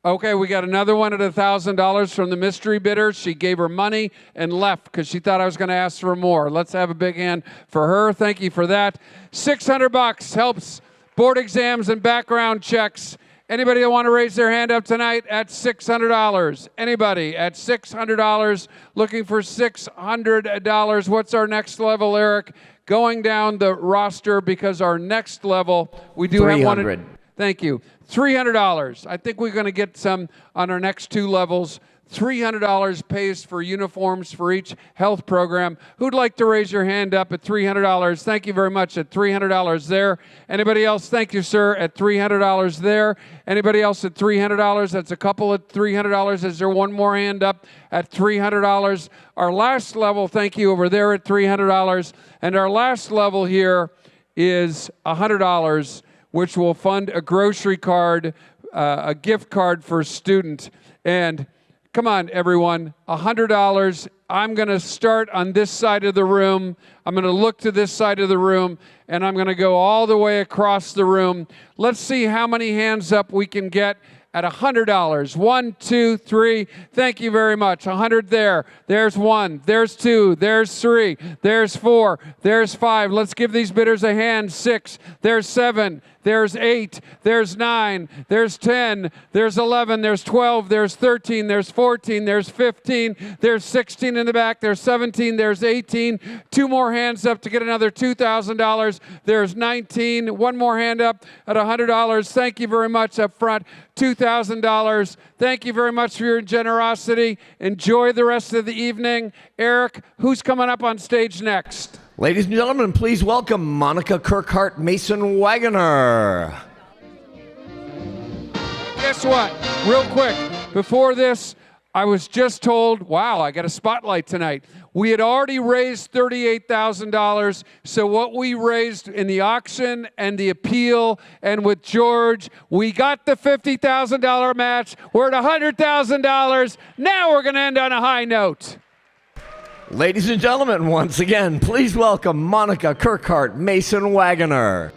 Okay, we got another one at $1,000 from the mystery bidder. She gave her money and left because she thought I was going to ask for more. Let's have a big hand for her. Thank you for that. $600 helps board exams and background checks. Anybody that want to raise their hand up tonight at $600? Anybody at $600? Looking for $600. What's our next level, Eric? Going down the roster, because our next level, we do have one. 300. Thank you. $300. I think we're going to get some on our next two levels. $300 pays for uniforms for each health program. Who'd like to raise your hand up at $300? Thank you very much at $300 there. Anybody else? Thank you, sir, at $300 there. Anybody else at $300? That's a couple at $300. Is there one more hand up at $300? Our last level, thank you, over there at $300. And our last level here is $100, which will fund a grocery card, a gift card for a student. And come on, everyone, $100. I'm going to start on this side of the room. I'm going to look to this side of the room, and I'm going to go all the way across the room. Let's see how many hands up we can get at $100. 1, 2, 3. Thank you very much. 100 there. There's 1. There's 2. There's 3. There's 4. There's 5. Let's give these bidders a hand. 6. There's 7. There's 8. There's 9. There's 10. There's 11. There's 12. There's 13. There's 14. There's 15. There's 16 in the back. There's 17. There's 18. 2 more hands up to get another $2,000. There's 19. 1 more hand up at $100. Thank you very much up front. $2,000. Thank you very much for your generosity. Enjoy the rest of the evening. Eric, who's coming up on stage next? Ladies and gentlemen, please welcome Monica Kirkhart Mason Wagoner. Guess what? Real quick, before this, I was just told, wow, I got a spotlight tonight. We had already raised $38,000, so what we raised in the auction and the appeal and with George, we got the $50,000 match. We're at $100,000. Now we're going to end on a high note. Ladies and gentlemen, once again, please welcome Monica Kirkhart Mason Wagoner.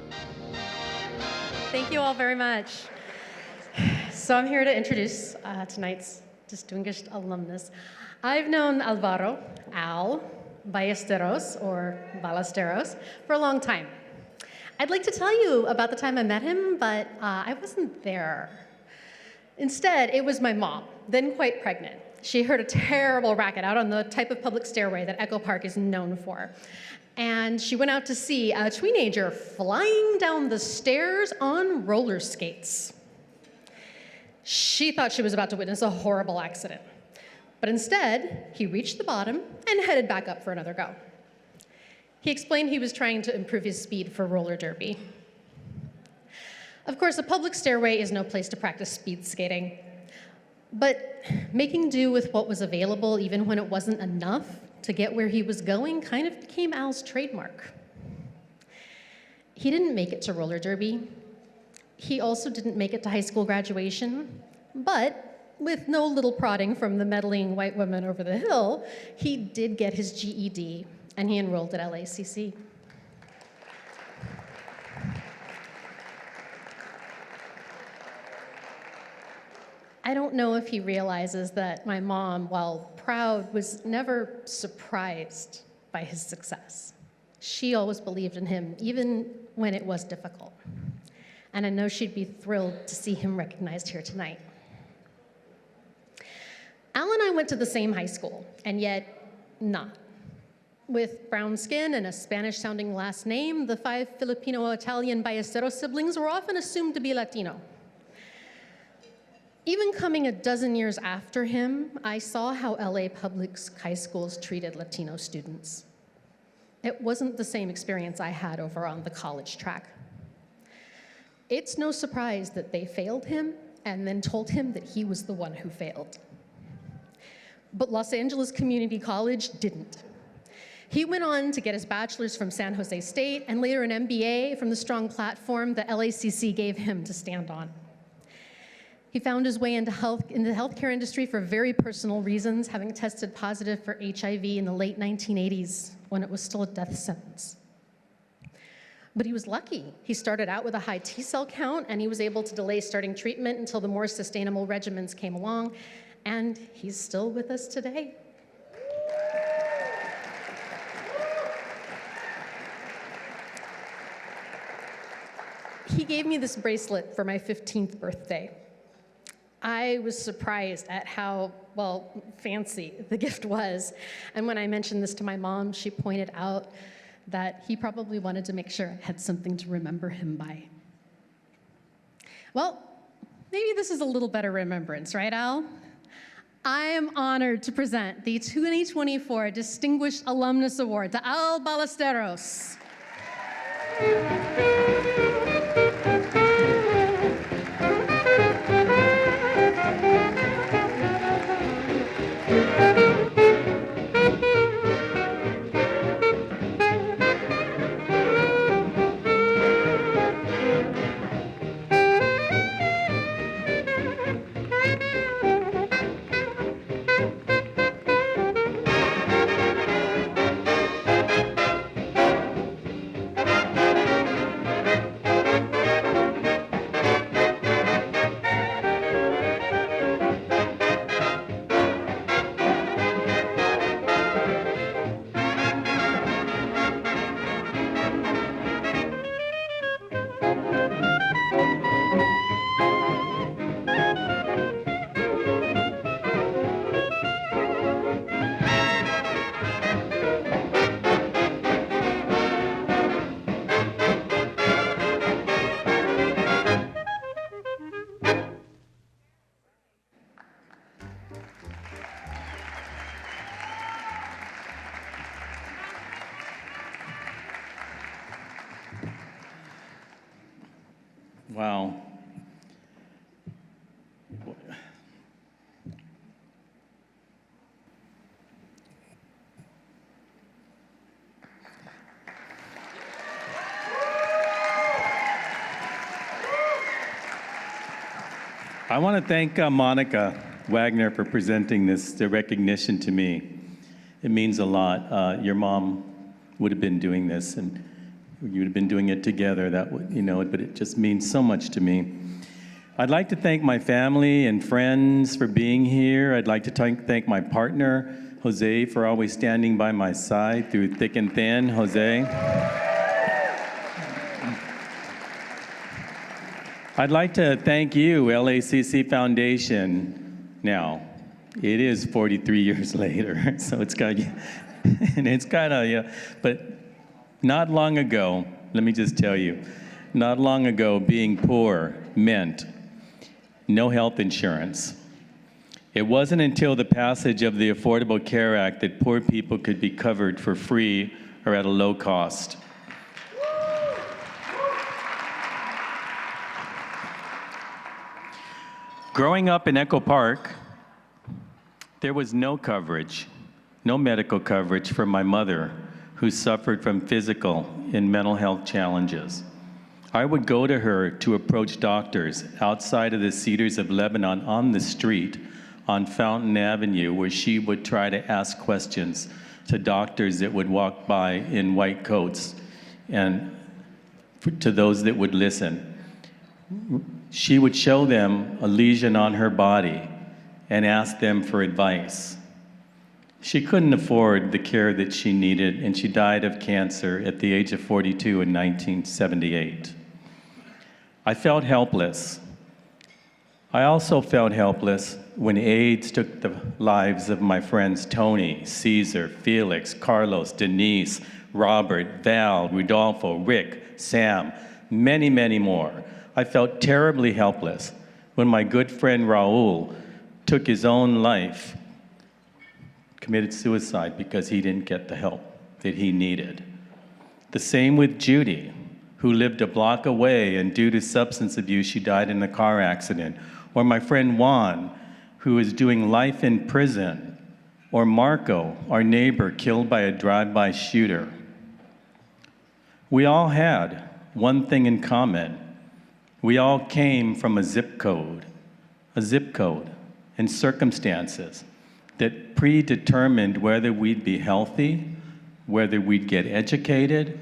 Thank you all very much. So I'm here to introduce tonight's distinguished alumnus. I've known Alvaro, Al, Ballesteros, or Ballesteros, for a long time. I'd like to tell you about the time I met him, but I wasn't there. Instead, it was my mom, then quite pregnant. She heard a terrible racket out on the type of public stairway that Echo Park is known for. And she went out to see a teenager flying down the stairs on roller skates. She thought she was about to witness a horrible accident. But instead, he reached the bottom and headed back up for another go. He explained he was trying to improve his speed for roller derby. Of course, a public stairway is no place to practice speed skating. But making do with what was available, even when it wasn't enough to get where he was going, kind of became Al's trademark. He didn't make it to roller derby. He also didn't make it to high school graduation, but with no little prodding from the meddling white women over the hill, he did get his GED, and he enrolled at LACC. I don't know if he realizes that my mom, while proud, was never surprised by his success. She always believed in him, even when it was difficult. And I know she'd be thrilled to see him recognized here tonight. Al and I went to the same high school, and yet not. With brown skin and a Spanish-sounding last name, the 5 Filipino-Italian Ballesteros siblings were often assumed to be Latino. Even coming a dozen years after him, I saw how LA public high schools treated Latino students. It wasn't the same experience I had over on the college track. It's no surprise that they failed him and then told him that he was the one who failed. But Los Angeles Community College didn't. He went on to get his bachelor's from San Jose State and later an MBA from the strong platform that LACC gave him to stand on. He found his way into the healthcare industry for very personal reasons, having tested positive for HIV in the late 1980s when it was still a death sentence. But he was lucky. He started out with a high T-cell count, and he was able to delay starting treatment until the more sustainable regimens came along, and he's still with us today. He gave me this bracelet for my 15th birthday. I was surprised at how, well, fancy the gift was. And when I mentioned this to my mom, she pointed out that he probably wanted to make sure I had something to remember him by. Well, maybe this is a little better remembrance, right, Al? I am honored to present the 2024 Distinguished Alumnus Award to Al Ballesteros. Wow. I want to thank Monica Wagner for presenting the recognition to me. It means a lot. Your mom would have been doing this, and you would have been doing it together. That would, but it just means so much to me. I'd like to thank my family and friends for being here. I'd like to thank my partner, Jose, for always standing by my side through thick and thin. Jose. I'd like to thank you, LACC Foundation. Now, it is 43 years later, so it's kind of, but not long ago, let me just tell you, not long ago, being poor meant no health insurance. It wasn't until the passage of the Affordable Care Act that poor people could be covered for free or at a low cost. Growing up in Echo Park, there was no coverage, no medical coverage for my mother, who suffered from physical and mental health challenges. I would go to her to approach doctors outside of the Cedars of Lebanon on the street on Fountain Avenue, where she would try to ask questions to doctors that would walk by in white coats and to those that would listen. She would show them a lesion on her body and ask them for advice. She couldn't afford the care that she needed, and she died of cancer at the age of 42 in 1978. I felt helpless. I also felt helpless when AIDS took the lives of my friends Tony, Caesar, Felix, Carlos, Denise, Robert, Val, Rudolfo, Rick, Sam, many, many more. I felt terribly helpless when my good friend Raul took his own life, committed suicide because he didn't get the help that he needed. The same with Judy, who lived a block away and due to substance abuse, she died in a car accident. Or my friend Juan, who is doing life in prison. Or Marco, our neighbor, killed by a drive-by shooter. We all had one thing in common. We all came from a zip code and circumstances that predetermined whether we'd be healthy, whether we'd get educated,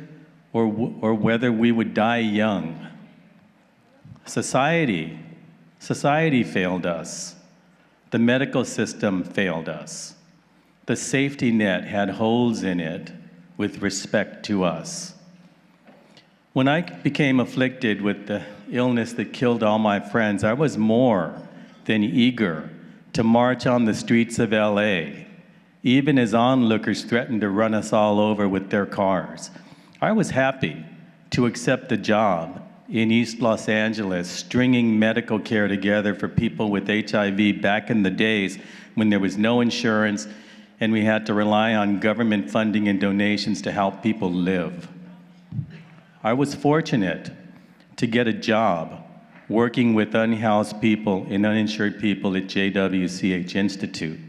or whether we would die young. Society failed us. The medical system failed us. The safety net had holes in it with respect to us. When I became afflicted with the illness that killed all my friends, I was more than eager to march on the streets of LA, even as onlookers threatened to run us all over with their cars. I was happy to accept the job in East Los Angeles, stringing medical care together for people with HIV back in the days when there was no insurance and we had to rely on government funding and donations to help people live. I was fortunate to get a job working with unhoused people and uninsured people at JWCH Institute.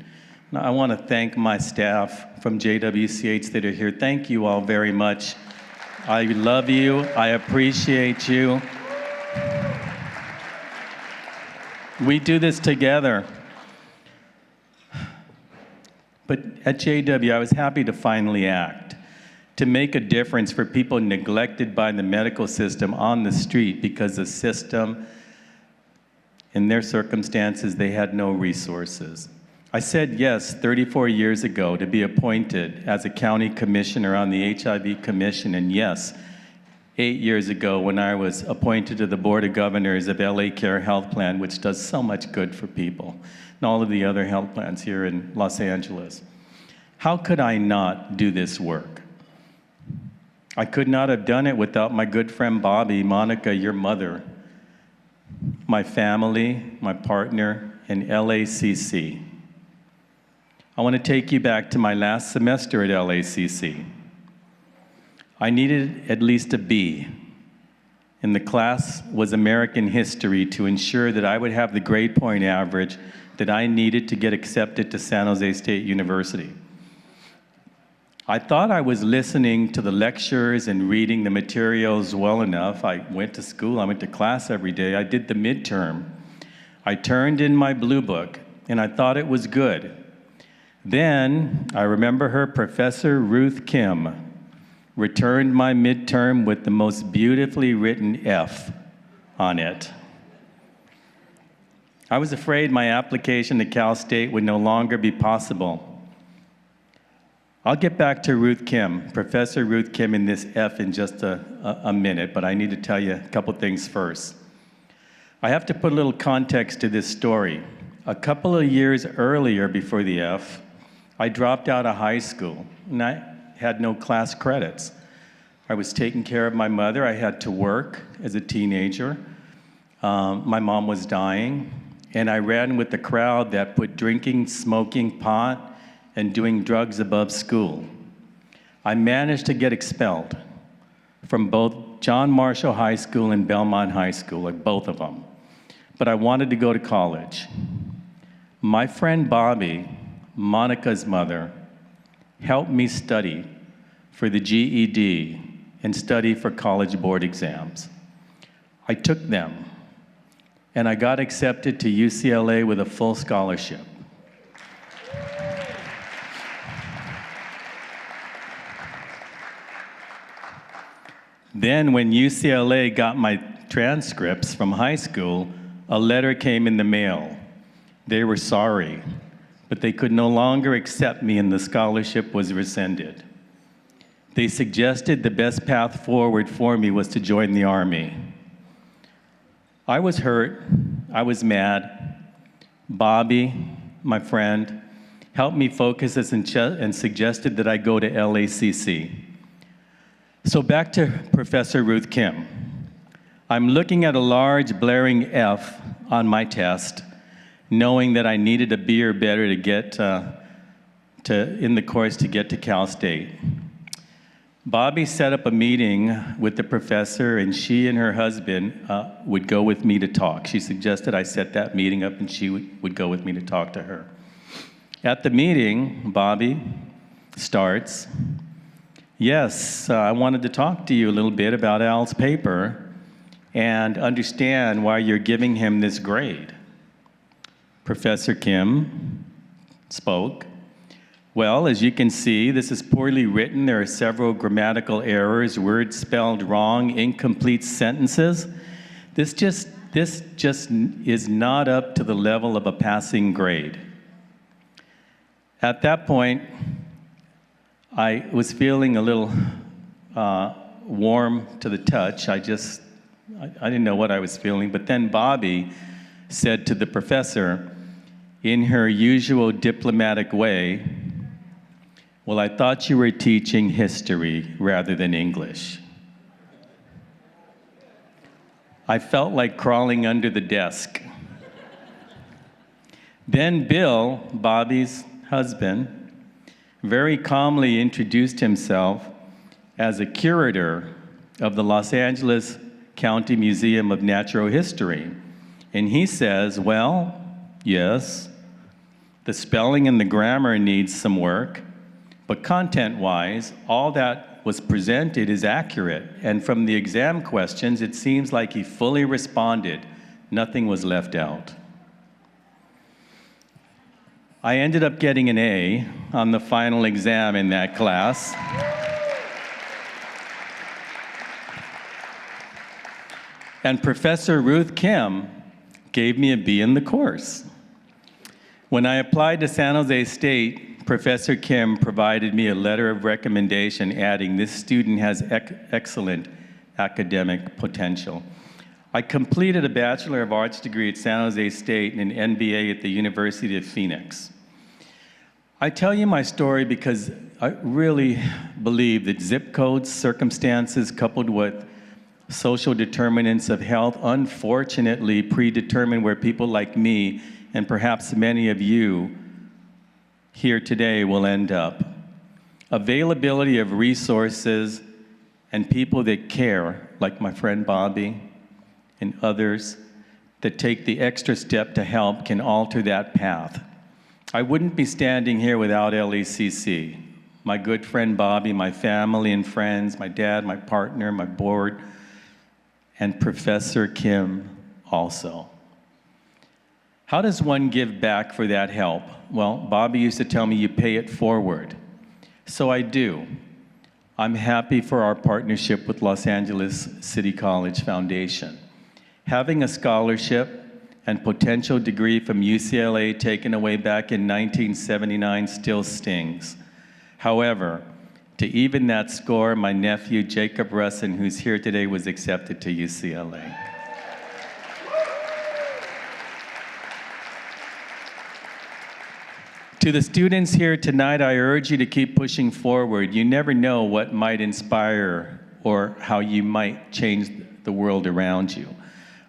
Now, I want to thank my staff from JWCH that are here. Thank you all very much. I love you. I appreciate you. We do this together. But at JW, I was happy to finally act, to make a difference for people neglected by the medical system on the street because the system, in their circumstances, they had no resources. I said yes 34 years ago to be appointed as a county commissioner on the HIV Commission, and yes, 8 years ago when I was appointed to the Board of Governors of LA Care Health Plan, which does so much good for people, and all of the other health plans here in Los Angeles. How could I not do this work? I could not have done it without my good friend Bobby, Monica, your mother, my family, my partner, and LACC. I want to take you back to my last semester at LACC. I needed at least a B, and the class was American History to ensure that I would have the grade point average that I needed to get accepted to San Jose State University. I thought I was listening to the lectures and reading the materials well enough. I went to school, I went to class every day. I did the midterm. I turned in my blue book, and I thought it was good. Then, I remember her, Professor Ruth Kim, returned my midterm with the most beautifully written F on it. I was afraid my application to Cal State would no longer be possible. I'll get back to Ruth Kim, Professor Ruth Kim, in this F in just a minute, but I need to tell you a couple things first. I have to put a little context to this story. A couple of years earlier before the F, I dropped out of high school, and I had no class credits. I was taking care of my mother. I had to work as a teenager. My mom was dying, and I ran with the crowd that put drinking, smoking pot, and doing drugs above school. I managed to get expelled from both John Marshall High School and Belmont High School, like both of them. But I wanted to go to college. My friend Bobby, Monica's mother, helped me study for the GED and study for college board exams. I took them, and I got accepted to UCLA with a full scholarship. Then when UCLA got my transcripts from high school, a letter came in the mail. They were sorry, but they could no longer accept me and the scholarship was rescinded. They suggested the best path forward for me was to join the Army. I was hurt, I was mad, Bobby, my friend, helped me focus and suggested that I go to LACC. So back to Professor Ruth Kim. I'm looking at a large blaring F on my test, knowing that I needed a B or better to get in the course to get to Cal State. Bobby set up a meeting with the professor, and she and her husband would go with me to talk. She suggested I set that meeting up, and she would go with me to talk to her. At the meeting, Bobby starts, yes, I wanted to talk to you a little bit about Al's paper and understand why you're giving him this grade. Professor Kim spoke. Well, as you can see, this is poorly written. There are several grammatical errors, words spelled wrong, incomplete sentences. This just is not up to the level of a passing grade. At that point, I was feeling a little warm to the touch. I didn't know what I was feeling, but then Bobby said to the professor, in her usual diplomatic way, well, I thought you were teaching history rather than English. I felt like crawling under the desk. Then Bill, Bobby's husband, very calmly introduced himself as a curator of the Los Angeles County Museum of Natural History. And he says, well, yes, the spelling and the grammar needs some work, but content-wise, all that was presented is accurate. And from the exam questions, it seems like he fully responded. Nothing was left out. I ended up getting an A on the final exam in that class. And Professor Ruth Kim gave me a B in the course. When I applied to San Jose State, Professor Kim provided me a letter of recommendation adding, this student has excellent academic potential. I completed a Bachelor of Arts degree at San Jose State and an MBA at the University of Phoenix. I tell you my story because I really believe that zip codes, circumstances, coupled with social determinants of health, unfortunately predetermine where people like me, and perhaps many of you here today, will end up. Availability of resources and people that care, like my friend Bobby and others, that take the extra step to help can alter that path. I wouldn't be standing here without LACC. My good friend Bobby, my family and friends, my dad, my partner, my board, and Professor Kim also. How does one give back for that help? Well, Bobby used to tell me you pay it forward. So I do. I'm happy for our partnership with Los Angeles City College Foundation. Having a scholarship and potential degree from UCLA taken away back in 1979 still stings. However, to even that score, my nephew Jacob Russin, who's here today, was accepted to UCLA. To the students here tonight, I urge you to keep pushing forward. You never know what might inspire or how you might change the world around you.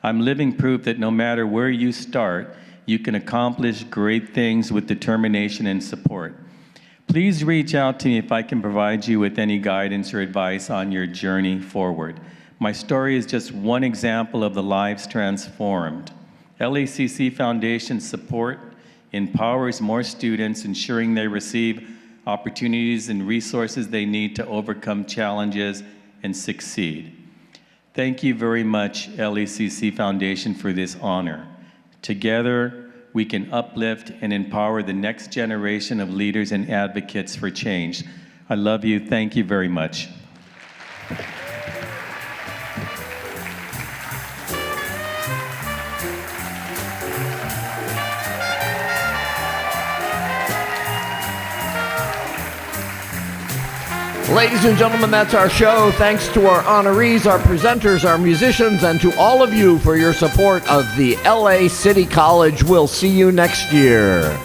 I'm living proof that no matter where you start, you can accomplish great things with determination and support. Please reach out to me if I can provide you with any guidance or advice on your journey forward. My story is just one example of the lives transformed. LACC Foundation support empowers more students, ensuring they receive opportunities and resources they need to overcome challenges and succeed. Thank you very much, LACC Foundation, for this honor. Together, we can uplift and empower the next generation of leaders and advocates for change. I love you. Thank you very much. Ladies and gentlemen, that's our show. Thanks to our honorees, our presenters, our musicians, and to all of you for your support of the LA City College. We'll see you next year.